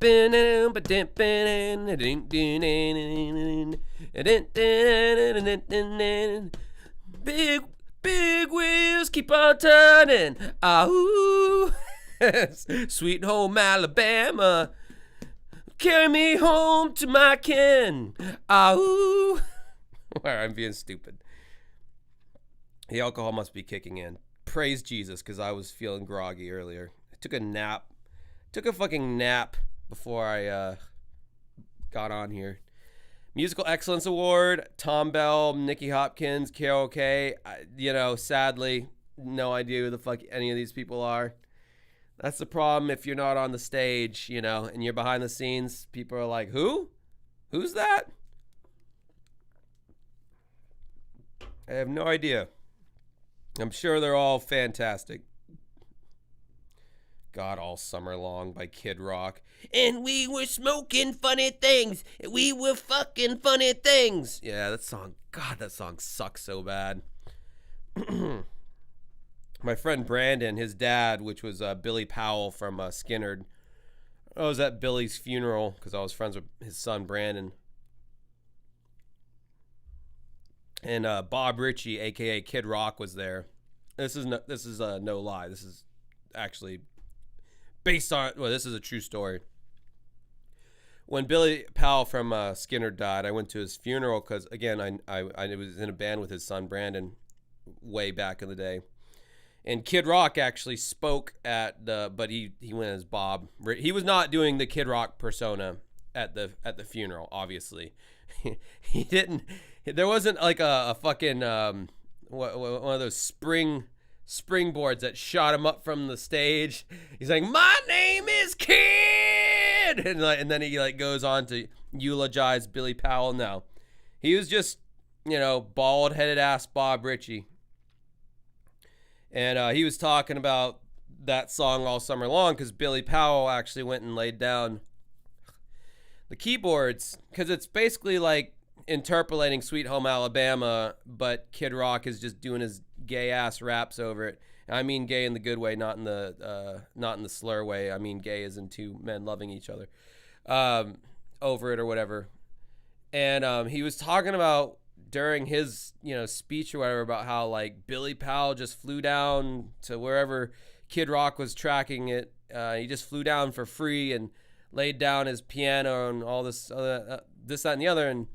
wheels keep on turning. Ooh. Sweet Home Alabama, carry me home to my kin. Ooh. I'm being stupid. The alcohol must be kicking in. Praise Jesus, because I was feeling groggy earlier. I took a nap. Took a fucking nap before I got on here. Musical Excellence Award, Tom Bell, Nicky Hopkins, Karaoke. Sadly, no idea who the fuck any of these people are. That's the problem if you're not on the stage, and you're behind the scenes. People are like, who? Who's that? I have no idea. I'm sure they're all fantastic. God, All Summer Long by Kid Rock. And we were smoking funny things. We were fucking funny things. Yeah, that song sucks so bad. My friend Brandon, his dad, which was Billy Powell from Skynyrd, I was at Billy's funeral because I was friends with his son Brandon, and Bob Ritchie, aka Kid Rock, was there. This is no lie. This is actually based on, well, this is a true story. When Billy Powell from Skinner died, I went to his funeral because, again, I was in a band with his son Brandon way back in the day. And Kid Rock actually spoke at the, but he went as Bob. He was not doing the Kid Rock persona at the funeral, obviously. He didn't. There wasn't like a fucking one of those springboards that shot him up from the stage. He's like, "My name is Kid," and then he like goes on to eulogize Billy Powell. No, he was just, bald headed ass Bob Ritchie. And he was talking about that song all summer long because Billy Powell actually went and laid down the keyboards, because it's basically like interpolating Sweet Home Alabama, but Kid Rock is just doing his gay ass raps over it. And I mean gay in the good way, not in the slur way. I mean gay as in two men loving each other over it or whatever. And he was talking about during his speech or whatever about how like Billy Powell just flew down to wherever Kid Rock was tracking it. He just flew down for free and laid down his piano and all this this, that, and the other, and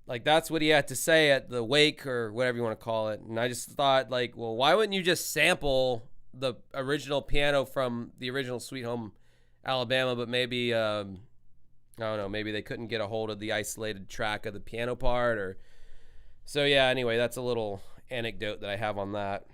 like that's what he had to say at the wake or whatever you want to call it. And I just thought, like, well, why wouldn't you just sample the original piano from the original Sweet Home Alabama? But maybe I don't know, maybe they couldn't get a hold of the isolated track of the piano part, or so. Yeah, anyway, that's a little anecdote that I have on that.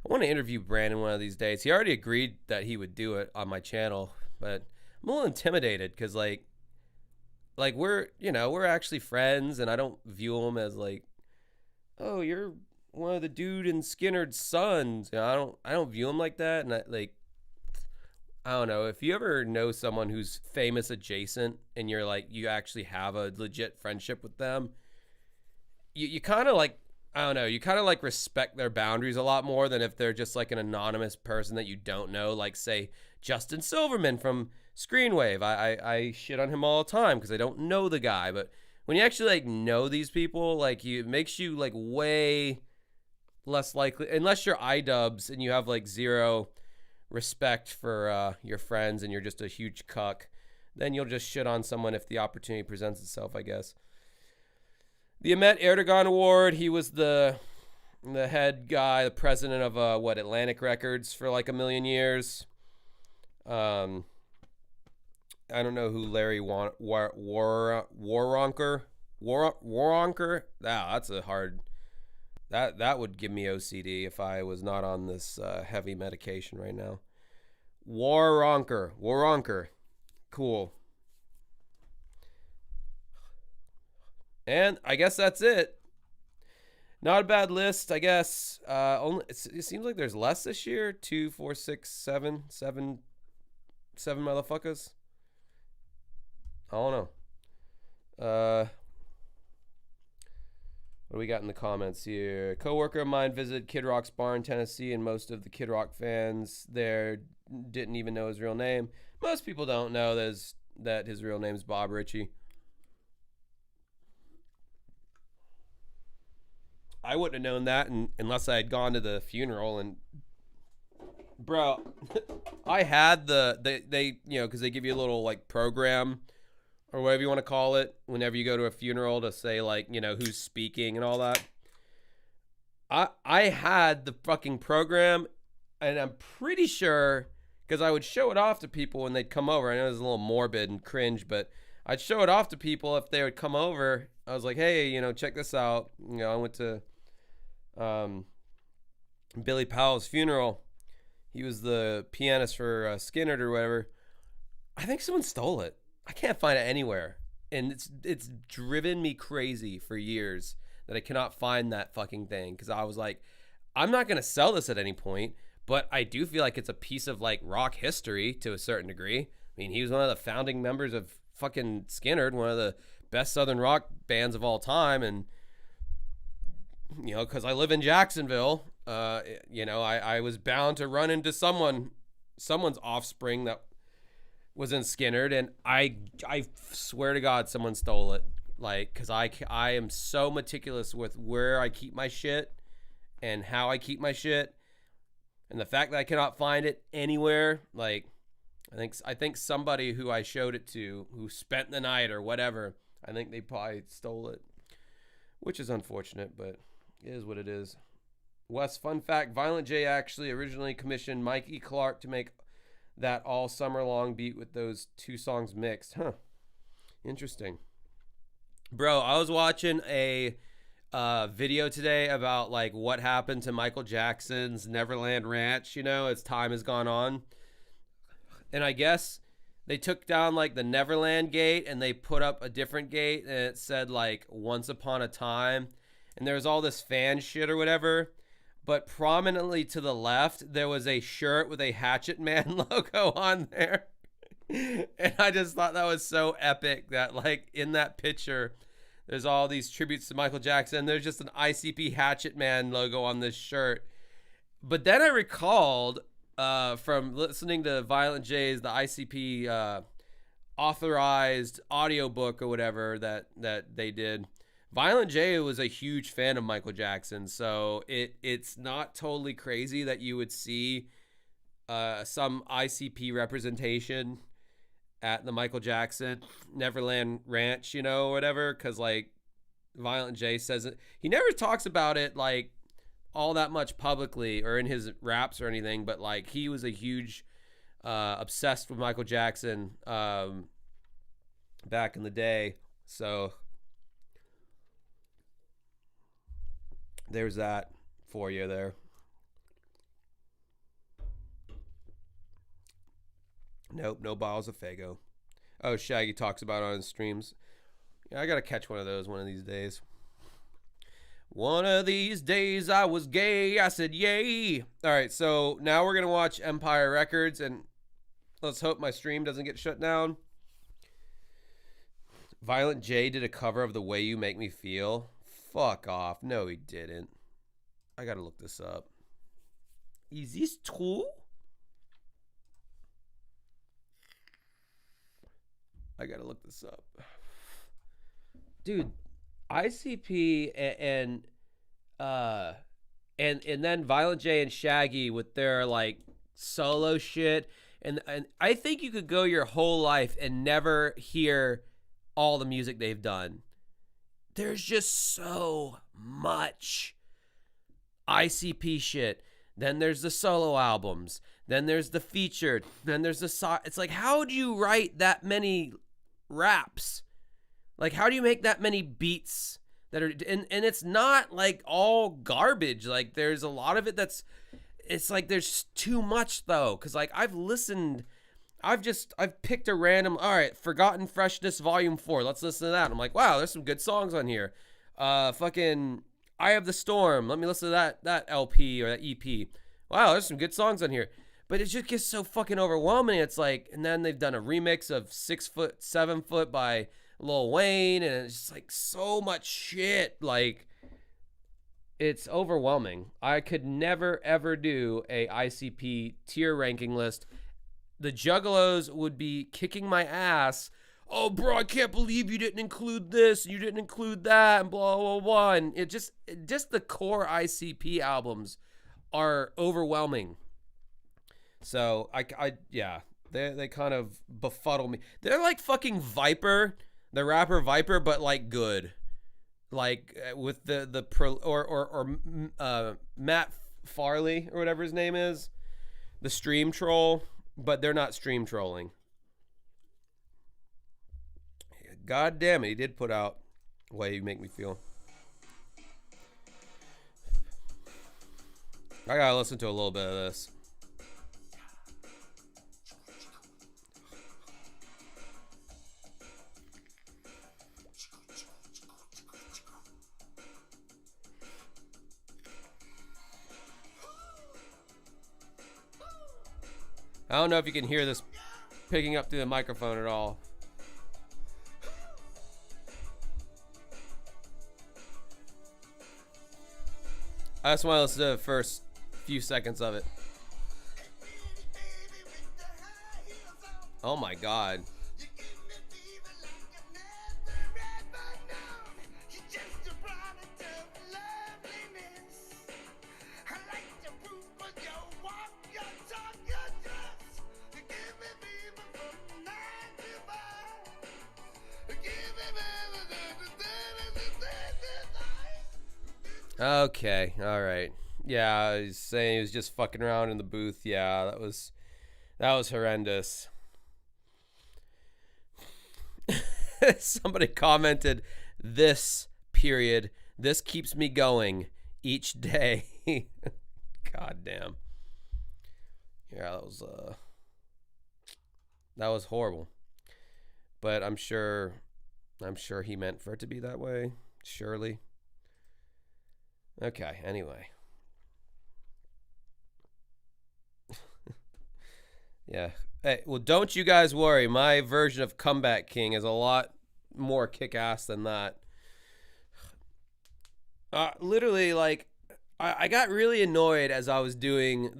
I want to interview Brandon one of these days. He already agreed that he would do it on my channel, but I'm a little intimidated because like we're actually friends, and I don't view him as like, oh, you're one of the dude in Skinner's sons. I don't view him like that. And I don't know, if you ever know someone who's famous adjacent and you're like, you actually have a legit friendship with them, you kind of like, I don't know, you kind of like respect their boundaries a lot more than if they're just like an anonymous person that you don't know, like say Justin Silverman from Screenwave. I shit on him all the time because I don't know the guy, but when you actually like know these people, like it makes you like way less likely, unless you're iDubbbz and you have like zero respect for your friends and you're just a huge cuck, then you'll just shit on someone if the opportunity presents itself, I guess. The Ahmet Erdogan Award, he was the head guy, the president of Atlantic Records for like a million years. I don't know who Larry Waronker. That's a hard. That would give me OCD if I was not on this heavy medication right now. Waronker, cool. And I guess that's it. Not a bad list, I guess. It seems like there's less this year. 2, 4, 6, 7 motherfuckers. I don't know. What do we got in the comments here? A coworker of mine visited Kid Rock's bar in Tennessee, and most of the Kid Rock fans there didn't even know his real name. Most people don't know that his real name is Bob Ritchie. I wouldn't have known that unless I had gone to the funeral. And bro, I had they because they give you a little like program or whatever you want to call it whenever you go to a funeral to say like, who's speaking and all that. I had the fucking program, and I'm pretty sure, because I would show it off to people when they'd come over. I know it's a little morbid and cringe, but I'd show it off to people if they would come over. I was like, hey, check this out. I went to Billy Powell's funeral. He was the pianist for Skinner or whatever. I think someone stole it. I can't find it anywhere, and it's driven me crazy for years that I cannot find that fucking thing, because I was like, I'm not gonna sell this at any point, but I do feel like it's a piece of like rock history to a certain degree. I mean, he was one of the founding members of fucking Skinner, one of the best Southern rock bands of all time, and because I live in Jacksonville, I was bound to run into someone's offspring that was in Skinnerd, and I swear to God someone stole it. Like, because I am so meticulous with where I keep my shit and how I keep my shit, and the fact that I cannot find it anywhere, like, I think somebody who I showed it to, who spent the night or whatever, I think they probably stole it, which is unfortunate, but it is what it is. Wes, fun fact, Violent J actually originally commissioned Mike E. Clark to make that all summer long beat with those two songs mixed. Huh. Interesting. Bro, I was watching a video today about like what happened to Michael Jackson's Neverland Ranch, as time has gone on. And I guess they took down like the Neverland gate and they put up a different gate, and it said like Once Upon a Time. And there was all this fan shit or whatever. But prominently to the left, there was a shirt with a Hatchet Man logo on there. And I just thought that was so epic that, like, in that picture, there's all these tributes to Michael Jackson. There's just an ICP Hatchet Man logo on this shirt. But then I recalled from listening to Violent J's, the ICP authorized audiobook or whatever that they did. Violent J was a huge fan of Michael Jackson, so it's not totally crazy that you would see some ICP representation at the Michael Jackson Neverland Ranch, or whatever, because like Violent J says it. He never talks about it like all that much publicly or in his raps or anything, but like he was a huge obsessed with Michael Jackson back in the day, so there's that for you there. Nope, no bottles of Faygo. Oh, Shaggy talks about it on his streams. Yeah, I gotta catch one of those one of these days. One of these days I was gay, I said yay. All right, so now we're gonna watch Empire Records, and let's hope my stream doesn't get shut down. Violent J did a cover of The Way You Make Me Feel. Fuck off. No, he didn't. I gotta look this up. Is this true? I gotta look this up. Dude, ICP and then Violent J and Shaggy with their like solo shit. And I think you could go your whole life and never hear all the music they've done. There's just so much ICP shit. Then there's the solo albums. Then there's the featured. Then there's the it's like, how do you write that many raps? Like, how do you make that many beats that are and it's not like all garbage. Like, there's a lot of it it's like there's too much though, because like I've picked a random, all right, Forgotten Freshness Volume 4. Let's listen to that. I'm like, wow, there's some good songs on here. Fucking Eye of the Storm. Let me listen to that LP or that EP. Wow, there's some good songs on here. But it just gets so fucking overwhelming. It's like, and then they've done a remix of 6 Foot, 7 Foot by Lil Wayne, and it's just like so much shit. Like, it's overwhelming. I could never ever do a ICP tier ranking list. The Juggalos would be kicking my ass. Oh, bro, I can't believe you didn't include this, you didn't include that, and blah, blah, blah. And it just the core ICP albums are overwhelming. So, yeah, they kind of befuddle me. They're like fucking Viper, the rapper Viper, but like good. Like with Matt Farley or whatever his name is, the stream troll, but they're not stream trolling. God damn it, he did put out The Way You Make Me Feel. I gotta listen to a little bit of this. I don't know if you can hear this picking up through the microphone at all. I just want to listen to the first few seconds of it. Oh my God. Okay, all right. Yeah, he's saying he was just fucking around in the booth. Yeah, that was horrendous. Somebody commented, "This period. This keeps me going each day." God damn. Yeah, that was horrible. But I'm sure he meant for it to be that way. Surely. Okay, anyway. Yeah. Hey, well, don't you guys worry. My version of Comeback King is a lot more kick-ass than that. Literally, like, I got really annoyed as I was doing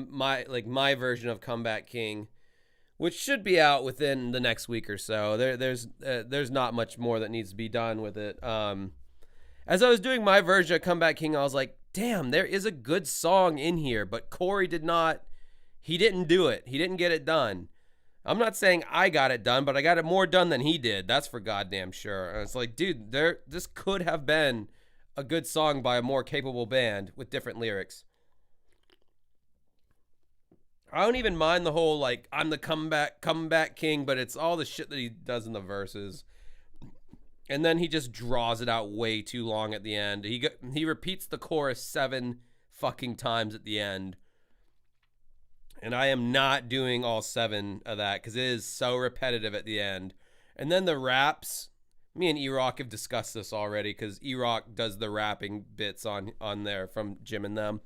my version of Comeback King, which should be out within the next week or so. There's not much more that needs to be done with it. As I was doing my version of Comeback King, I was like, damn, there is a good song in here, but Corey didn't do it. He didn't get it done. I'm not saying I got it done, but I got it more done than he did. That's for goddamn sure. And it's like, dude, this could have been a good song by a more capable band with different lyrics. I don't even mind the whole, like, I'm the comeback king, but it's all the shit that he does in the verses. And then he just draws it out way too long at the end. He repeats the chorus 7 fucking times at the end. And I am not doing all 7 of that because it is so repetitive at the end. And then the raps, me and E-Rock have discussed this already because E-Rock does the rapping bits on there from Jim and them.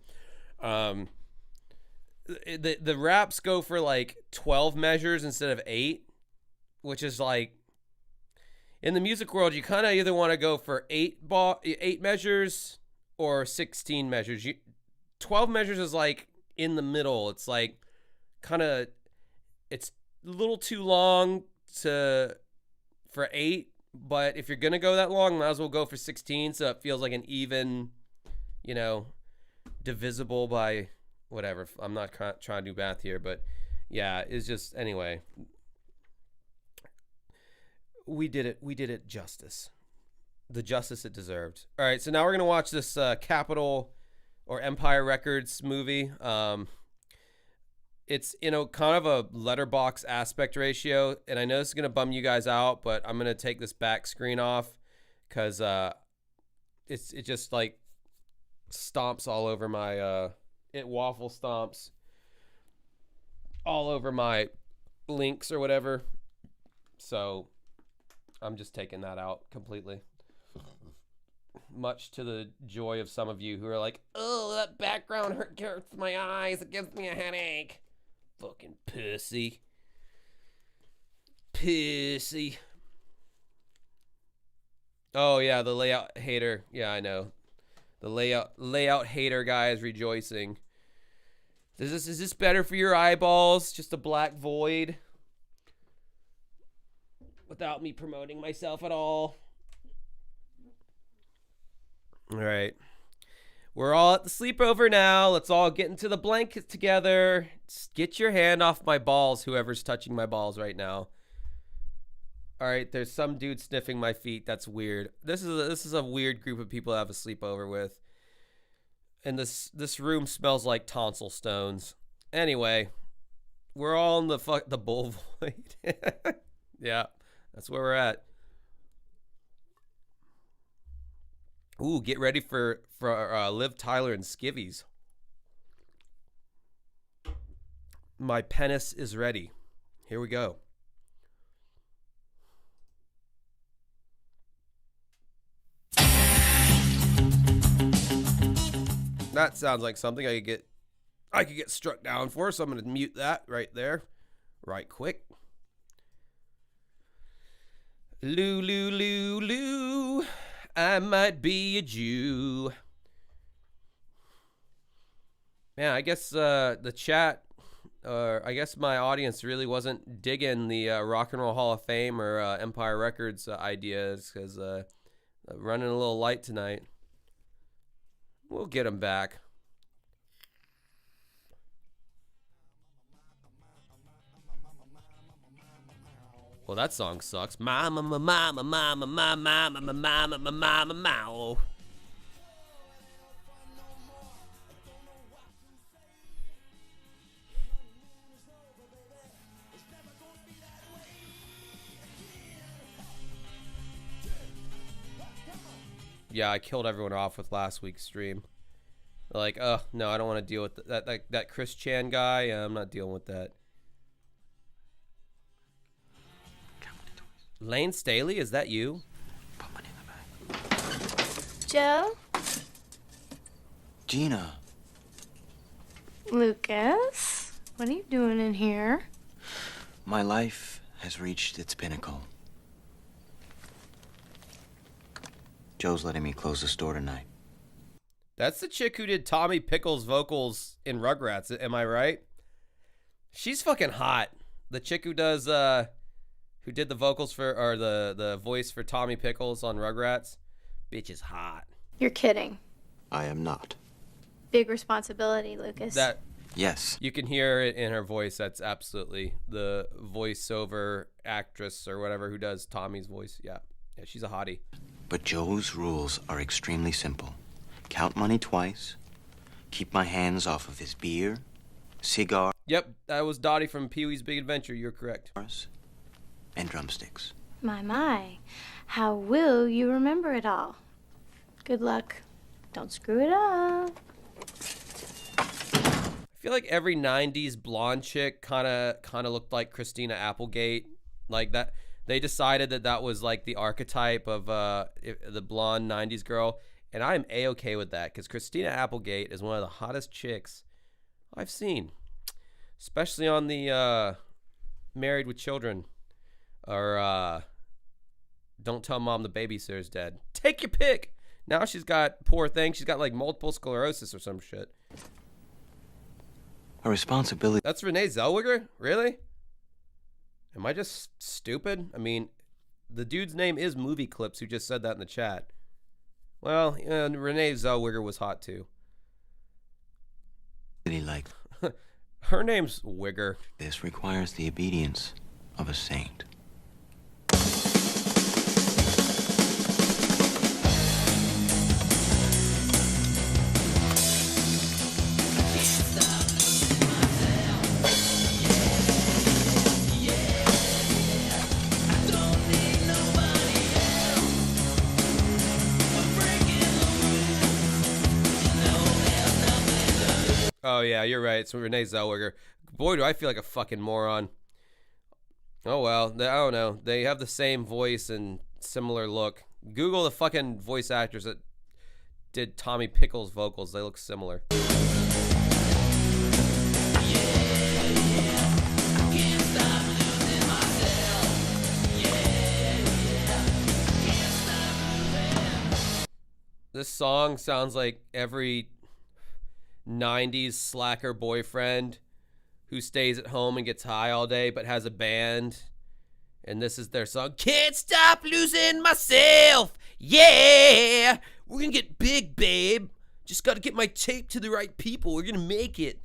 The raps go for like 12 measures instead of 8, which is like, in the music world, you kind of either want to go for 8 measures or 16 measures. 12 measures is like in the middle. It's like it's a little too long for 8, but if you're going to go that long, might as well go for 16 so it feels like an even, divisible by whatever. I'm not trying to do math here, but yeah, it's just, anyway. We did it justice. The justice it deserved. All right, so now we're going to watch this Capitol or Empire Records movie. It's, kind of a letterbox aspect ratio, and I know this is going to bum you guys out, but I'm going to take this back screen off because it just, like, stomps all over my, it waffle stomps all over my links or whatever. So I'm just taking that out completely. Much to the joy of some of you who are like, oh, that background hurts my eyes. It gives me a headache. Fucking pussy. Pussy. Oh, yeah, the layout hater. Yeah, I know. The layout hater guy is rejoicing. Is this better for your eyeballs? Just a black void? Without me promoting myself at all. All right. We're all at the sleepover now. Let's all get into the blanket together. Just get your hand off my balls, whoever's touching my balls right now. All right, there's some dude sniffing my feet. That's weird. This is a weird group of people to have a sleepover with. And this room smells like tonsil stones. Anyway, we're all in the bull void. Yeah. That's where we're at. Ooh, get ready for Liv Tyler and Skivvies. My penis is ready. Here we go. That sounds like something I could get struck down for, so I'm going to mute that right there. Right quick. Lou, Lou, Lou, Lou, I might be a Jew. Man, I guess the chat, I guess my audience really wasn't digging the Rock and Roll Hall of Fame or Empire Records ideas, because running a little light tonight. We'll get them back. Well, that song sucks. Mama, mama, mama, mama, mama, mama, mama, mama, mama. Yeah, I killed everyone off with last week's stream. Like, oh no, I don't want to deal with that Chris Chan guy. I'm not dealing with that. Lane Staley, is that you? Put money in the bag. Joe? Gina. Lucas? What are you doing in here? My life has reached its pinnacle. Joe's letting me close the store tonight. That's the chick who did Tommy Pickles' vocals in Rugrats, am I right? She's fucking hot. The chick who does, who did the vocals for, or the voice for Tommy Pickles on Rugrats. Bitch is hot. You're kidding. I am not. Big responsibility, Lucas. That, Yes. you can hear it in her voice. That's absolutely the voiceover actress or whatever who does Tommy's voice. Yeah, she's a hottie. But Joe's rules are extremely simple. Count money twice. Keep my hands off of his beer, cigars, Yep, that was Dottie from Pee-wee's Big Adventure. You're correct. and drumsticks. My. How will you remember it all? Good luck. Don't screw it up. I feel like every 90s blonde chick kind of looked like Christina Applegate. Like that, they decided that was like the archetype of the blonde 90s girl, and I'm A-okay with that, because Christina Applegate is one of the hottest chicks I've seen, especially on the Married with Children or Don't Tell Mom the Babysitter's Dead. Take your pick. Now she's got, poor thing, she's got like multiple sclerosis or some shit. A responsibility. That's Renee Zellweger? Really? Am I just stupid? I mean, the dude's name is Movie Clips, who just said that in the chat. Well, Renee Zellweger was hot too. Like Her name's Wigger. this requires the obedience of a saint. Oh, yeah, you're right. It's Renee Zellweger. Boy, do I feel like a fucking moron. Oh, well. I don't know. They have the same voice and similar look. Google the fucking voice actors that did Tommy Pickles' vocals. They look similar. This song sounds like every 90s slacker boyfriend who stays at home and gets high all day but has a band, and this is their song. Can't stop losing myself. Yeah, we're gonna get big, babe. Just gotta get my tape to the right people. We're gonna make it.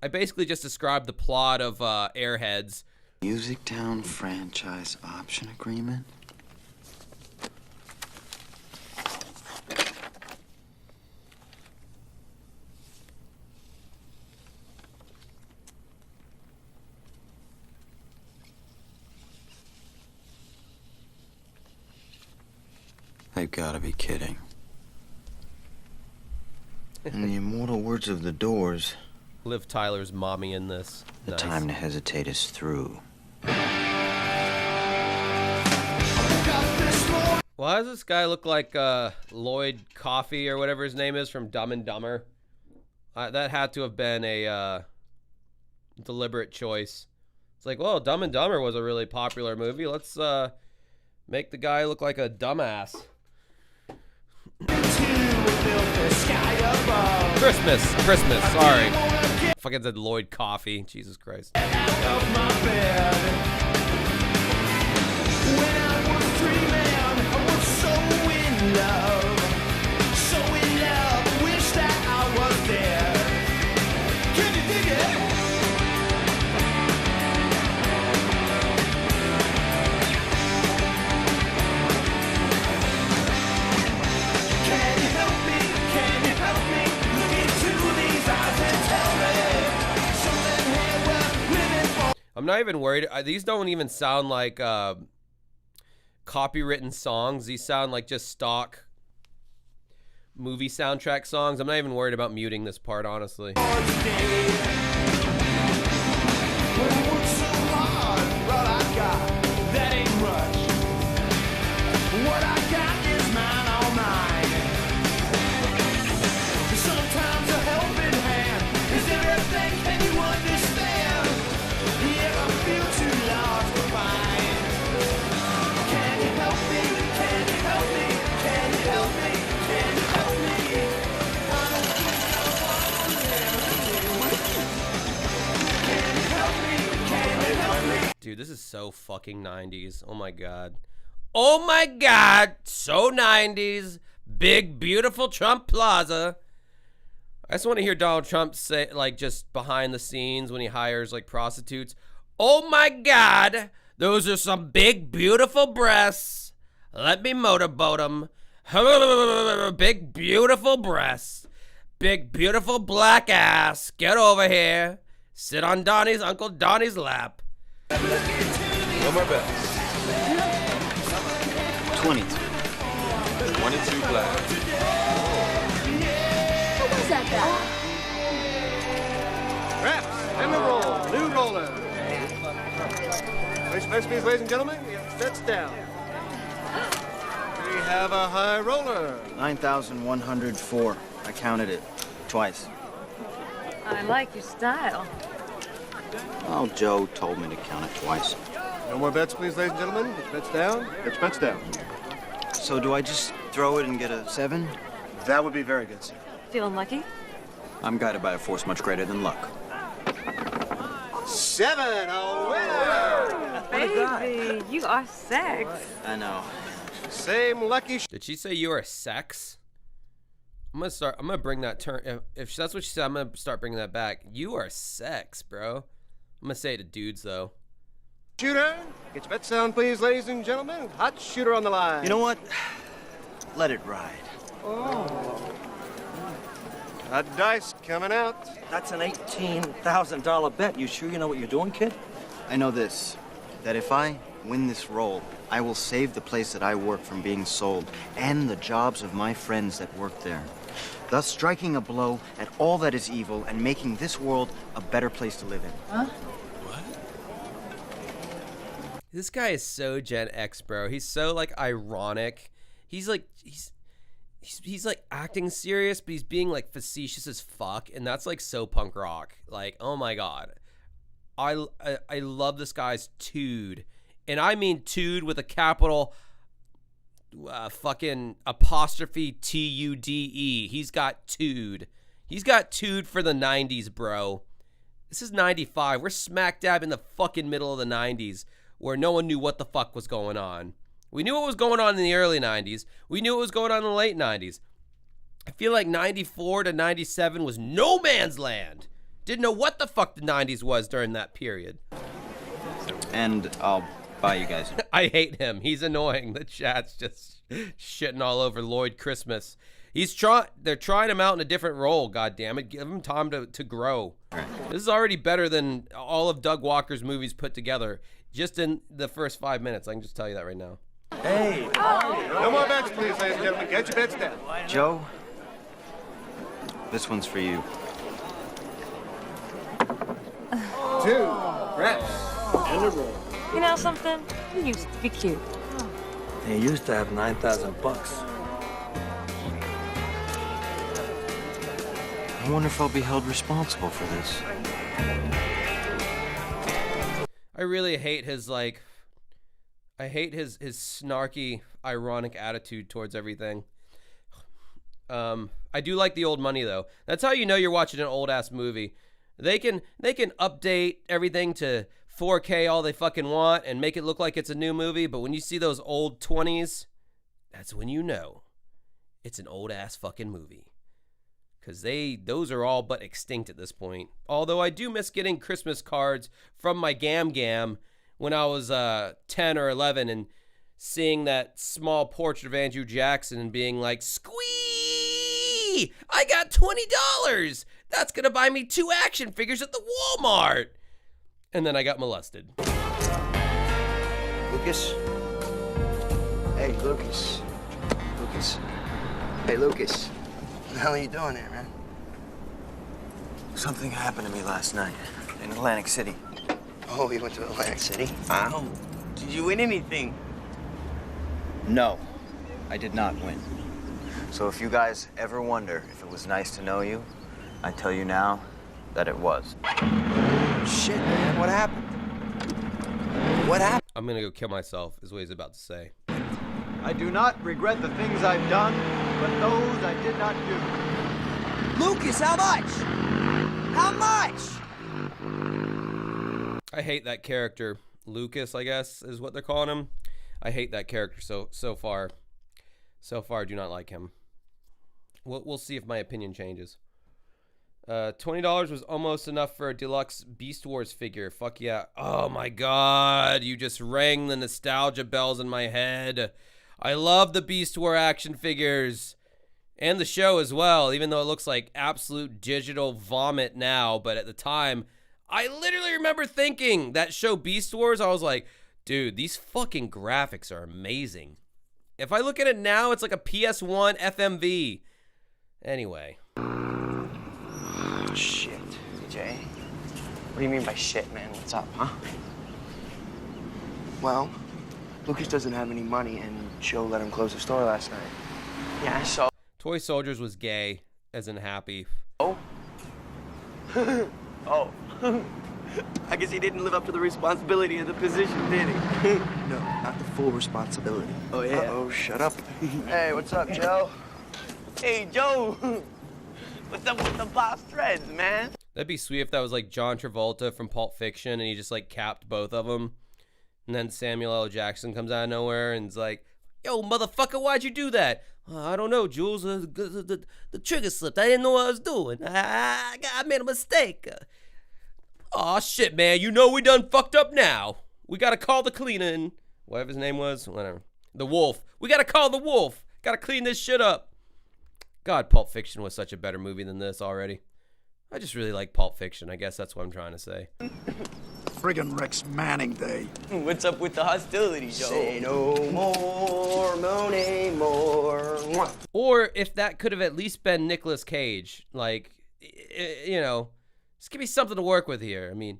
I basically just described the plot of Airheads. Music Town franchise option agreement? They've got to be kidding. In the immortal words of the Doors, Liv Tyler's mommy in this. the Nice. time to hesitate is through. Why does this guy look like Lloyd Coffey or whatever his name is from Dumb and Dumber? That had to have been a deliberate choice. It's like, well, Dumb and Dumber was a really popular movie. Let's make the guy look like a dumbass. Christmas, sorry. Fucking said Lloyd Coffee. Jesus Christ. I'm not even worried. These don't even sound like copywritten songs. These sound like just stock movie soundtrack songs. I'm not even worried about muting this part, honestly. Dude, this is so fucking 90s. Oh my god. Oh my god. So 90s. Big, beautiful Trump Plaza. I just want to hear Donald Trump say, like, just behind the scenes when he hires, like, prostitutes. Oh my god. Those are some big, beautiful breasts. Let me motorboat them. Big, beautiful breasts. Big, beautiful black ass. Get over here. Sit on Donnie's, Uncle Donnie's lap. One more bet. 22. 22 black. What was that guy? Reps, and the roll, new roller. Place bets, please, ladies and gentlemen. We have bets down. We have a high roller. 9,104. I counted it twice. I like your style. Well, Joe told me to count it twice. No more bets, please, ladies and gentlemen. It's bets down. It's bets down. So do I just throw it and get a 7? That would be very good, sir. Feeling lucky? I'm guided by a force much greater than luck. 7, a winner! Baby, you are sex. I know. Same lucky Did she say you are sex? I'm gonna bring that term. If that's what she said, I'm gonna start bringing that back. You are sex, bro. I'm gonna say it to dudes though. shooter. Get your bets down, please, ladies and gentlemen. Hot shooter on the line. You know what? Let it ride. Hot dice coming out. That's an $18,000 bet. You sure you know what you're doing, kid? I know this, that if I win this role, I will save the place that I work from being sold and the jobs of my friends that work there, thus striking a blow at all that is evil and making this world a better place to live in. This guy is so Gen X, bro. He's so like ironic. He's like he's like acting serious, but he's being like facetious as fuck, and that's like so punk rock. Like, oh my god, I love this guy's tude, and I mean tude with a capital fucking apostrophe TUDE. He's got tude. He's got tude for the 90s, bro. This is 95. We're smack dab in the fucking middle of the 90s, where no one knew what the fuck was going on. We knew what was going on in the early 90s. We knew what was going on in the late 90s. I feel like 94 to 97 was no man's land. Didn't know what the fuck the 90s was during that period. And I'll buy you guys. I hate him. He's annoying. The chat's just shitting all over Lloyd Christmas. They're trying him out in a different role, goddammit. Give him time to grow. Right. This is already better than all of Doug Walker's movies put together. Just in the first 5 minutes. I can just tell you that right now. Hey. No more bets, please, ladies and gentlemen. Get your bets down. Joe, this one's for you. 2, reps, and a roll. You know something? You used to be cute. They used to have $9,000. I wonder if I'll be held responsible for this. I really hate his his snarky, ironic attitude towards everything. I I do like the old money though. That's how you know you're watching an old ass movie. They can update everything to 4K all they fucking want and make it look like it's a new movie, but when you see those old 20s, that's when you know it's an old ass fucking movie. Cause those are all but extinct at this point. Although I do miss getting Christmas cards from my Gam when I was 10 or 11 and seeing that small portrait of Andrew Jackson and being like, squee! I got $20! That's gonna buy me 2 action figures at the Walmart! And then I got molested. Lucas? Hey, Lucas. Lucas. Hey, Lucas. What the hell are you doing here, man? Something happened to me last night in Atlantic City. Oh, you went to Atlantic City? Wow. Did you win anything? No, I did not win. So if you guys ever wonder if it was nice to know you, I tell you now that it was. Shit, man. What happened? What happened? I'm gonna go kill myself, is what he's about to say. I do not regret the things I've done, but those I did not do. Lucas, how much? How much? I hate that character. Lucas, I guess, is what they're calling him. I hate that character so far. So far, I do not like him. We'll see if my opinion changes. $20 was almost enough for a deluxe Beast Wars figure. Fuck yeah. Oh my god, you just rang the nostalgia bells in my head. I love the Beast War action figures. And the show as well, even though it looks like absolute digital vomit now. But at the time, I literally remember thinking that show Beast Wars, I was like, dude, these fucking graphics are amazing. If I look at it now, it's like a PS1 FMV. Anyway. Shit, DJ. What do you mean by shit, man? What's up, huh? Well, Lucas doesn't have any money, and Joe let him close the store last night. Yeah, so... Toy Soldiers was gay, as in happy. Oh? Oh. I guess he didn't live up to the responsibility of the position, did he? No, not the full responsibility. Oh, yeah? Uh-oh, shut up. Hey, what's up, Joe? Hey, Joe. What's up with the boss threads, man? That'd be sweet if that was like John Travolta from Pulp Fiction and he just like capped both of them. And then Samuel L. Jackson comes out of nowhere and is like, yo, motherfucker, why'd you do that? I don't know, Jules. The trigger slipped. I didn't know what I was doing. I made a mistake. Aw, shit, man. You know we done fucked up now. We gotta call the cleaning. Whatever his name was. Whatever. The Wolf. We gotta call the Wolf. Gotta clean this shit up. God, Pulp Fiction was such a better movie than this already. I just really like Pulp Fiction. I guess that's what I'm trying to say. Friggin' Rex Manning Day. What's up with the hostility, Joe? Say no more, no more. Or if that could have at least been Nicolas Cage. Like, you know, just give me something to work with here. I mean,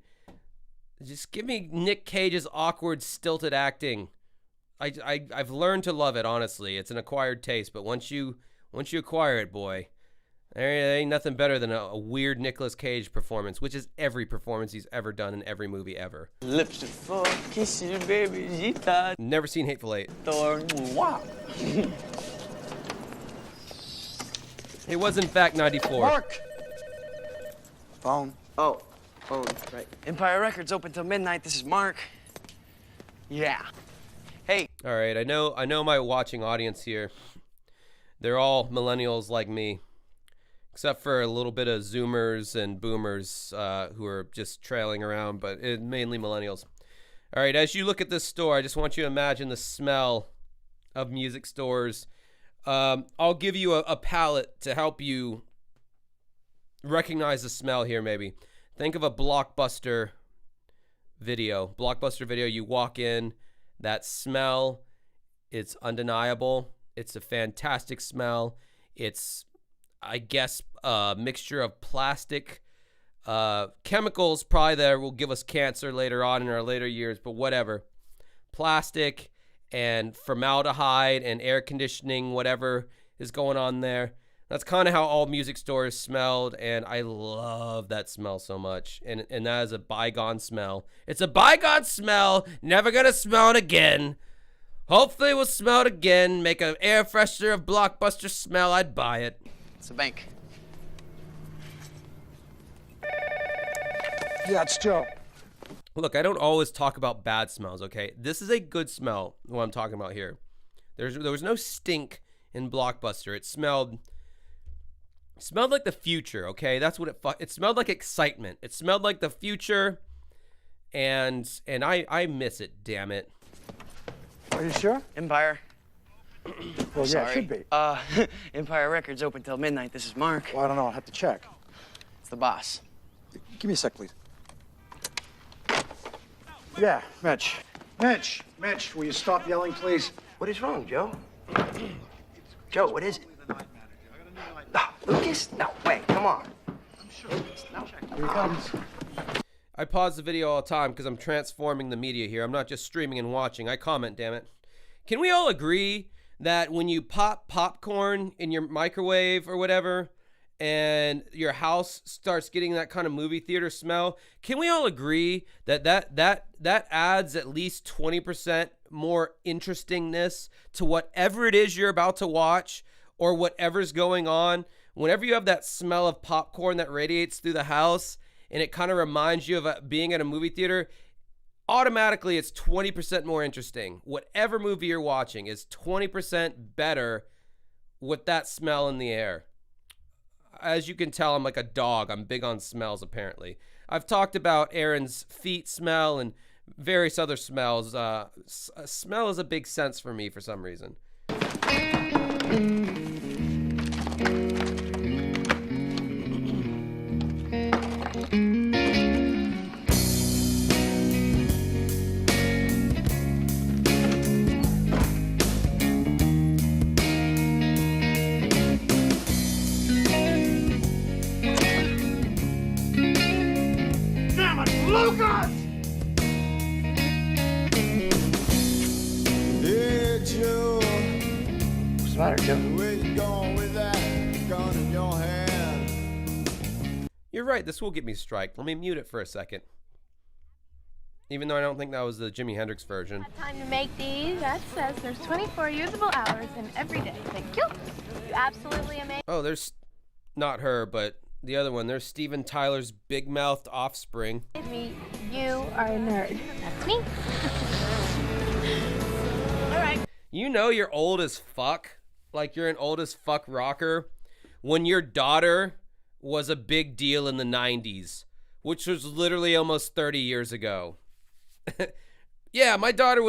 just give me Nick Cage's awkward, stilted acting. I've learned to love it, honestly. It's an acquired taste, but once you acquire it, boy, there ain't nothing better than a weird Nicolas Cage performance, which is every performance he's ever done in every movie ever. Lips are full, kisses, baby, Gita. Never seen Hateful Eight. Wow. It was, in fact, 94. Mark! Phone. Oh, phone, right. Empire Records open till midnight. This is Mark. Yeah. Hey. All right, I know my watching audience here. They're all millennials like me, except for a little bit of Zoomers and Boomers who are just trailing around, but mainly millennials. All right, as you look at this store, I just want you to imagine the smell of music stores. I'll give you a palette to help you recognize the smell here, maybe. Think of a Blockbuster video. Blockbuster video, you walk in, that smell, it's undeniable. It's a fantastic smell. It's, I guess, a mixture of plastic, chemicals probably that will give us cancer later on in our later years, but whatever. Plastic and formaldehyde and air conditioning, whatever is going on there. That's kind of how all music stores smelled, and I love that smell so much. And that is a bygone smell. It's a bygone smell. Never gonna smell it again. Hopefully we'll smell it again. Make an air freshener of Blockbuster smell. I'd buy it. It's the bank. Yeah, it's Joe. Look, I don't always talk about bad smells, okay? This is a good smell, what I'm talking about here. There was no stink in Blockbuster. It smelled like the future, okay? That's what it smelled like. Excitement. It smelled like the future, and I miss it, damn it. Are you sure? Empire. Well, yeah, Sorry. it should be. Empire Records open till midnight. This is Mark. Well, I don't know. I'll have to check. It's the boss. Give me a sec, please. Yeah, Mitch. Mitch, will you stop yelling, please? What is wrong, Joe? Joe, what is it? Lucas? No, wait, come on. Here he comes. I pause the video all the time because I'm transforming the media here. I'm not just streaming and watching. I comment, damn it. Can we all agree that when you pop popcorn in your microwave or whatever, and your house starts getting that kind of movie theater smell, can we all agree that that adds at least 20% more interestingness to whatever it is you're about to watch or whatever's going on? Whenever you have that smell of popcorn that radiates through the house and it kind of reminds you of being at a movie theater, automatically it's 20% more interesting. Whatever movie you're watching is 20% better with that smell in the air. As you can tell, I'm like a dog. I'm big on smells, apparently. I've talked about Aaron's feet smell and various other smells. Smell is a big sense for me for some reason. What's the matter, Joe? You're right, this will get me striked. Let me mute it for a second. Even though I don't think that was the Jimi Hendrix version. Time to make these. That says there's 24 usable hours in every day. Thank you. You absolutely amazing. Oh, there's not her, but the other one. There's Steven Tyler's big-mouthed offspring. Me, you are a nerd. That's me. All right. You know you're old as fuck, like you're an old as fuck rocker, when your daughter was a big deal in the 90s, which was literally almost 30 years ago. Yeah, my daughter,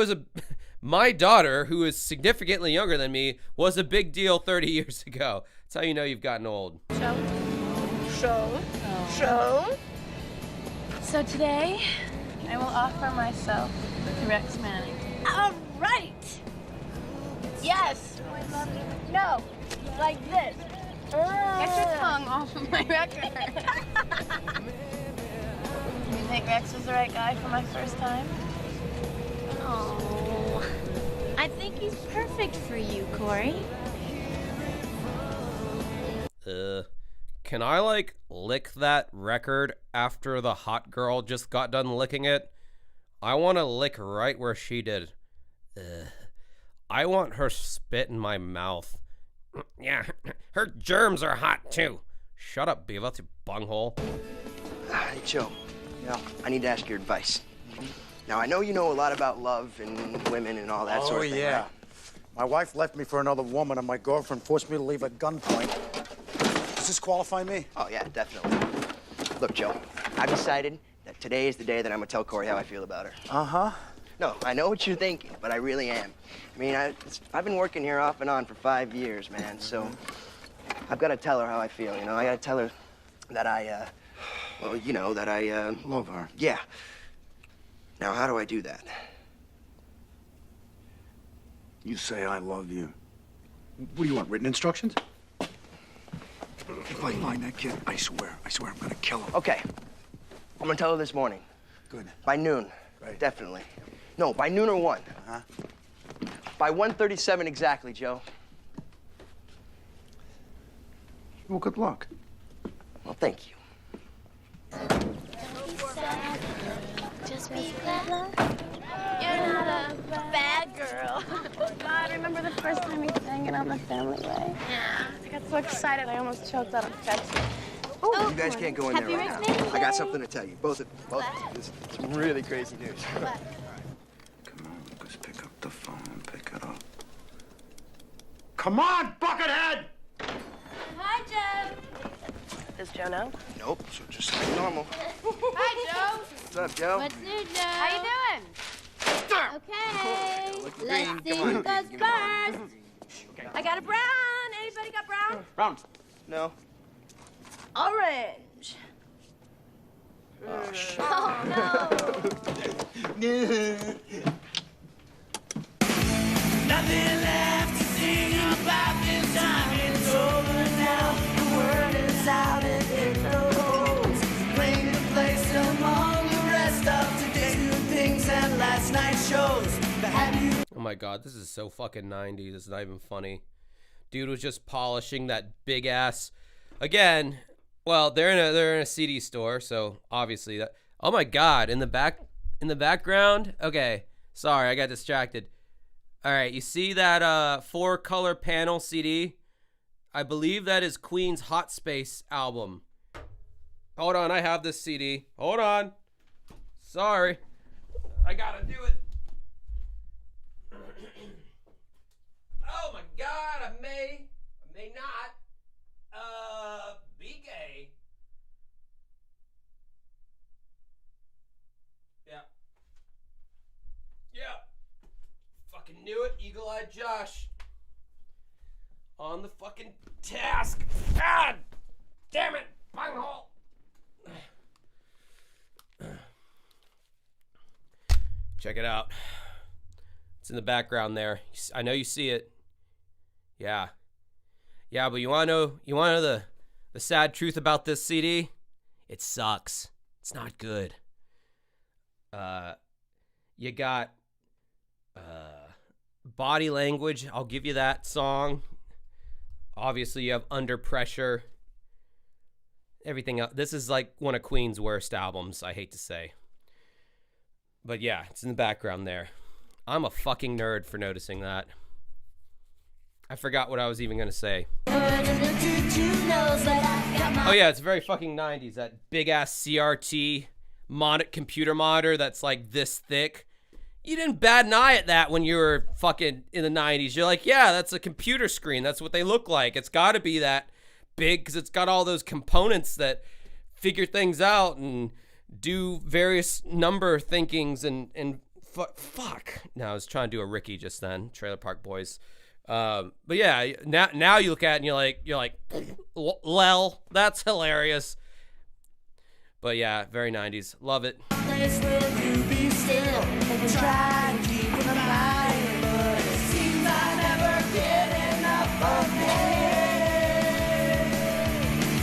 who is significantly younger than me, was a big deal 30 years ago. That's how you know you've gotten old. Show. So today, I will offer myself to Rex Manning. All right. Yes. No. Like this. Get your tongue off of my record. You think Rex was the right guy for my first time? Oh, I think he's perfect for you, Corey. Can I, like, lick that record after the hot girl just got done licking it? I want to lick right where she did. I want her spit in my mouth. Yeah, her germs are hot, too. Shut up, Beavis, you bunghole. Hey, Joe. Yeah. I need to ask your advice. Now, I know you know a lot about love and women and all that sort of thing, yeah. right? My wife left me for another woman, and my girlfriend forced me to leave at gunpoint. Does this qualify me? Oh, yeah, definitely. Look, Joe, I've decided that today is the day that I'm gonna tell Corey how I feel about her. Uh-huh. No, I know what you're thinking, but I really am. I mean, I've been working here off and on for 5 years, man, so I've got to tell her how I feel, you know? I got to tell her that well, you know, that I Love her. Yeah. Now, how do I do that? You say I love you. What do you want, written instructions? If I find that kid, I swear I'm gonna kill him. Okay. I'm gonna tell her this morning. Good. By noon. Right. Definitely. No, by noon or 1. Huh? By 1:37 exactly, Joe. Well, good luck. Well, thank you. Just be glad you're not a bad girl. remember the first time we sang it on the family way. Yeah. I got so excited I almost choked on a Pepsi. You guys can't go in there right now. I got something to tell you. Both of you. This is some really crazy news. Come on, Lucas, pick up the phone and pick it up. Come on, Buckethead! Hi, Joe. Does Joe know? Nope, so just like normal. Hi, Joe. What's up, Joe? What's new, Joe? How you doing? Okay. Look Let's green. see Come who on. goes first. I got a brown. Anybody got brown? Brown. No. Orange. Oh, shit. Oh, no. Nothing left to sing about this time. It's over now. The word is out and it knows. Playing the place among the rest of today's new things and last night's shows. But have you? Oh my god, this is so fucking 90s. It's not even funny. Dude was just polishing that big ass. Again, well, they're in a CD store, so obviously that. Oh my god, in the background. Okay, sorry, I got distracted. All right, you see that 4-color panel CD? I believe that is Queen's Hot Space album. Hold on, I have this CD. Hold on. Sorry. I gotta do it. Oh my god, I may not be gay. Yeah. Yeah. Fucking knew it, Eagle-Eyed Josh. On the fucking task. God damn it, bunghole. Check it out. It's in the background there. I know you see it. Yeah. Yeah, but you wanna know the sad truth about this CD? It sucks. It's not good. You got Body Language, I'll give you that song. Obviously you have Under Pressure. Everything else. This is like one of Queen's worst albums, I hate to say. But yeah, it's in the background there. I'm a fucking nerd for noticing that. I forgot what I was even going to say. Oh yeah, it's very fucking 90s. That big ass CRT computer monitor that's like this thick. You didn't bat an eye at that when you were fucking in the 90s. You're like, yeah, that's a computer screen. That's what they look like. It's got to be that big because it's got all those components that figure things out and do various number thinkings and fuck. No, I was trying to do a Ricky just then. Trailer Park Boys. But yeah, now you look at it and you're like, lel, that's hilarious. But yeah, very 90s. Love it. Place where you be still and try to keep in mind, but it seems I never get enough of me.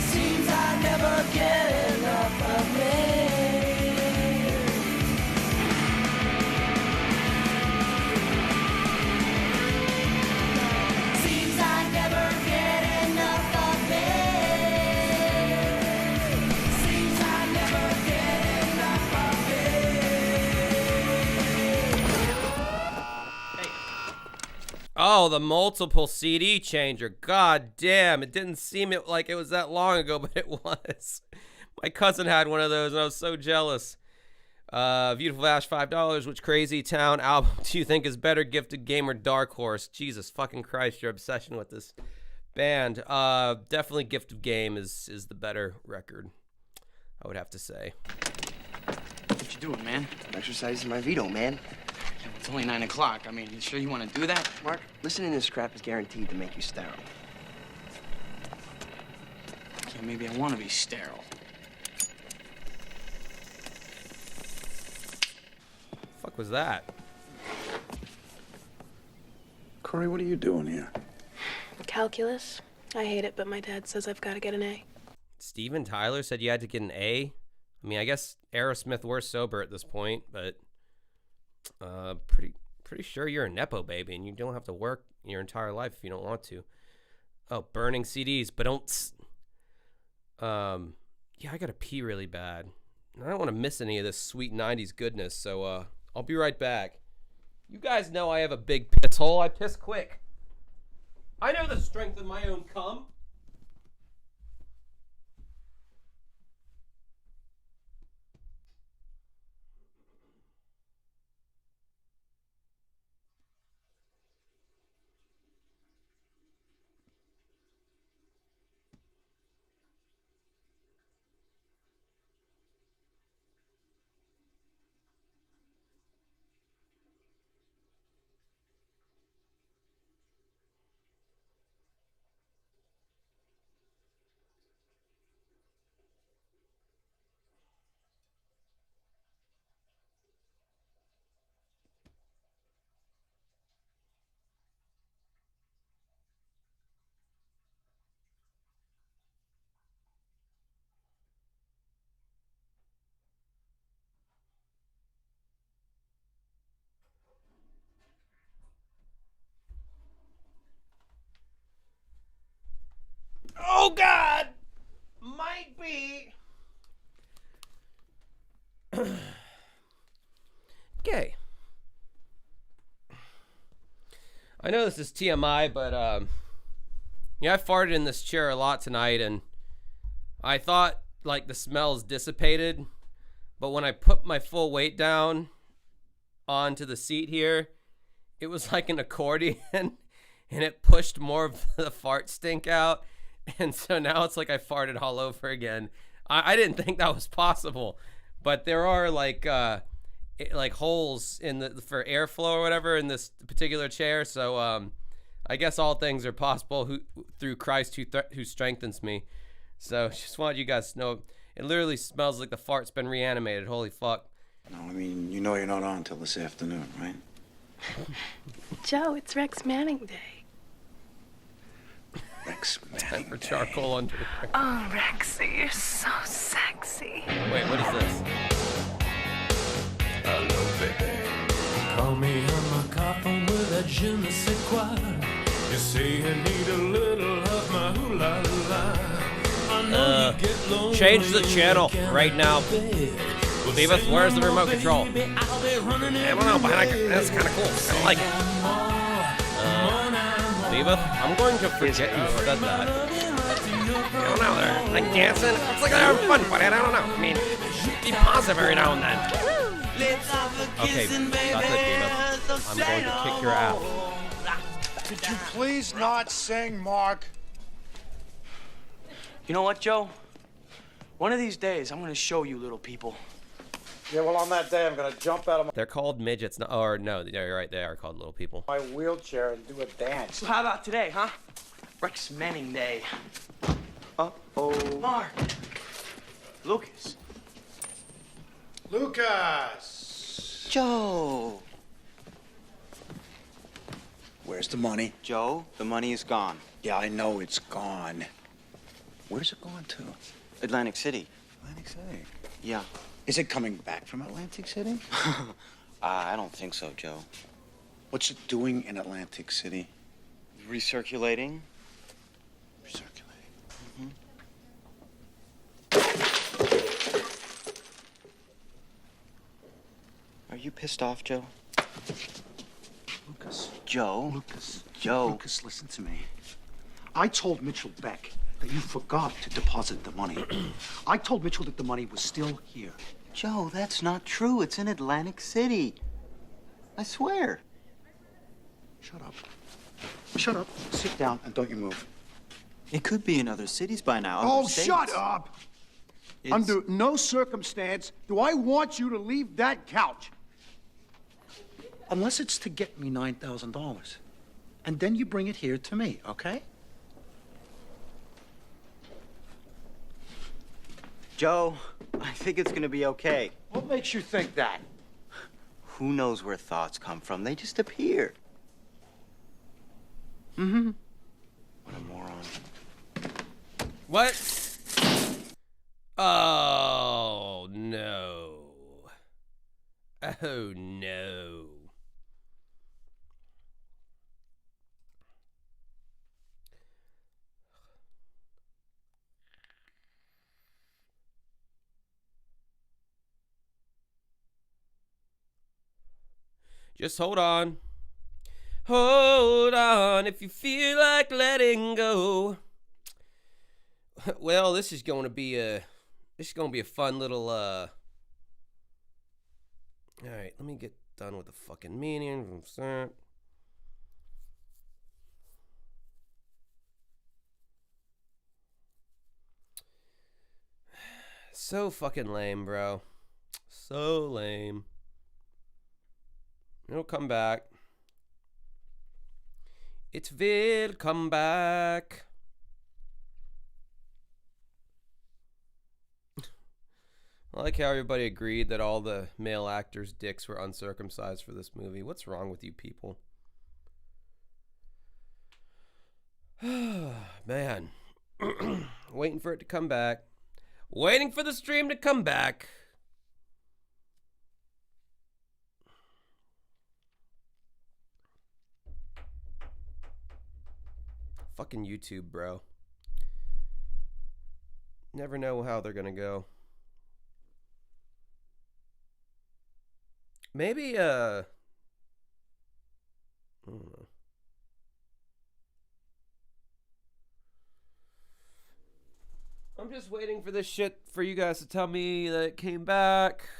Seems I never get enough of me. Seems I never get enough of me. Seems I never get enough of me. Oh, the multiple CD changer. God damn, it didn't seem like it was that long ago, but it was. My cousin had one of those, and I was so jealous. Beautiful Ash, $5. Which Crazy Town album do you think is better, Gifted Game or Dark Horse? Jesus fucking Christ, your obsession with this band. Definitely Gifted Game is the better record, I would have to say. What you doing, man? Exercising my veto, man. It's only 9 o'clock. I mean, you sure you want to do that? Mark, listening to this crap is guaranteed to make you sterile. Okay, maybe I want to be sterile. Fuck was that? Corey, what are you doing here? Calculus. I hate it, but my dad says I've got to get an A. Steven Tyler said you had to get an A. I mean, I guess Aerosmith were sober at this point, but pretty sure you're a Nepo baby and you don't have to work your entire life if you don't want to. Oh, burning CDs, but don't. Yeah, I gotta pee really bad. I don't want to miss any of this sweet 90s goodness, so I'll be right back. You guys know I have a big piss hole. I piss quick. I know the strength of my own cum. Oh, God! Might be. Okay. I know this is TMI, but, yeah, I farted in this chair a lot tonight, and I thought, like, the smells dissipated, but when I put my full weight down onto the seat here, it was like an accordion, and it pushed more of the fart stink out. And so now it's like I farted all over again. I didn't think that was possible, but there are like holes in the for airflow or whatever in this particular chair. So I guess all things are possible through Christ who strengthens me. So just wanted you guys to know it literally smells like the fart's been reanimated. Holy fuck. No, I mean, you know you're not on till this afternoon, right? Joe, it's Rex Manning Day. Rex Time for charcoal under. Oh, Rexy, you're so sexy. Wait, what is this? Hello, baby. Call me on my coffin with a je ne sais quoi. You say you need a little of my hula la. I know you get lonely. Change the channel right now. Beavis, where's the remote control? I don't know, but that's kind of cool. I like it. Beavis, I'm going to forget you said that. I don't know, they're like dancing. It's like they're having fun, but I don't know. I mean, be positive every now and then. Okay, that's it, Beavis. I'm going to kick your ass. Could you please not sing, Mark? You know what, Joe? One of these days, I'm gonna show you little people. Yeah, well, on that day, I'm gonna jump out of They're called midgets, or no, you're right, they are called little people. my wheelchair and do a dance. So how about today, huh? Rex Manning Day. Uh-oh. Mark. Lucas. Lucas! Joe! Where's the money? Joe, the money is gone. Yeah, I know it's gone. Where's it going to? Atlantic City. Atlantic City. Yeah. Is it coming back from Atlantic City? I don't think so, Joe. What's it doing in Atlantic City? Recirculating? Recirculating. Are you pissed off, Joe? Lucas. Joe? Lucas. Joe. Lucas, listen to me. I told Mitchell Beck that you forgot to deposit the money. I told Mitchell that the money was still here. Joe, that's not true. It's in Atlantic City. I swear. Shut up. Shut up. Sit down and don't you move. It could be in other cities by now. Oh, other states. shut up! Under no circumstance do I want you to leave that couch. Unless it's to get me $9,000. And then you bring it here to me, okay? Joe, I think it's gonna be okay. What makes you think that? Who knows where thoughts come from? They just appear. Mm-hmm. What a moron. What? Oh, no. Oh, no. Just hold on. Hold on if you feel like letting go. Well, this is going to be a fun little all right, let me get done with the fucking meaning. So fucking lame, bro. So lame. It'll come back. It will come back. I like how everybody agreed that all the male actors' dicks were uncircumcised for this movie. What's wrong with you people? Man. Waiting for it to come back. Waiting for the stream to come back. Fucking YouTube, bro. Never know how they're gonna go. Maybe, I don't know. I'm just waiting for this shit for you guys to tell me that it came back.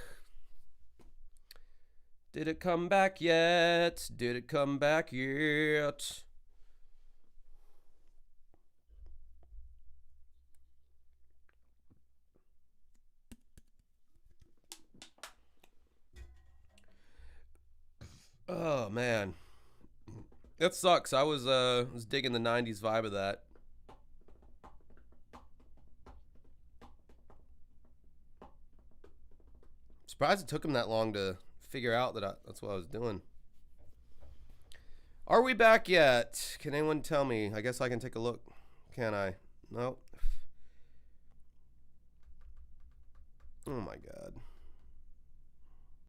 Did it come back yet? Did it come back yet? Oh man, that sucks. I was digging the '90s vibe of that. Surprised it took him that long to figure out that that's what I was doing. Are we back yet? Can anyone tell me? I guess I can take a look. Can I? Nope. Oh my God.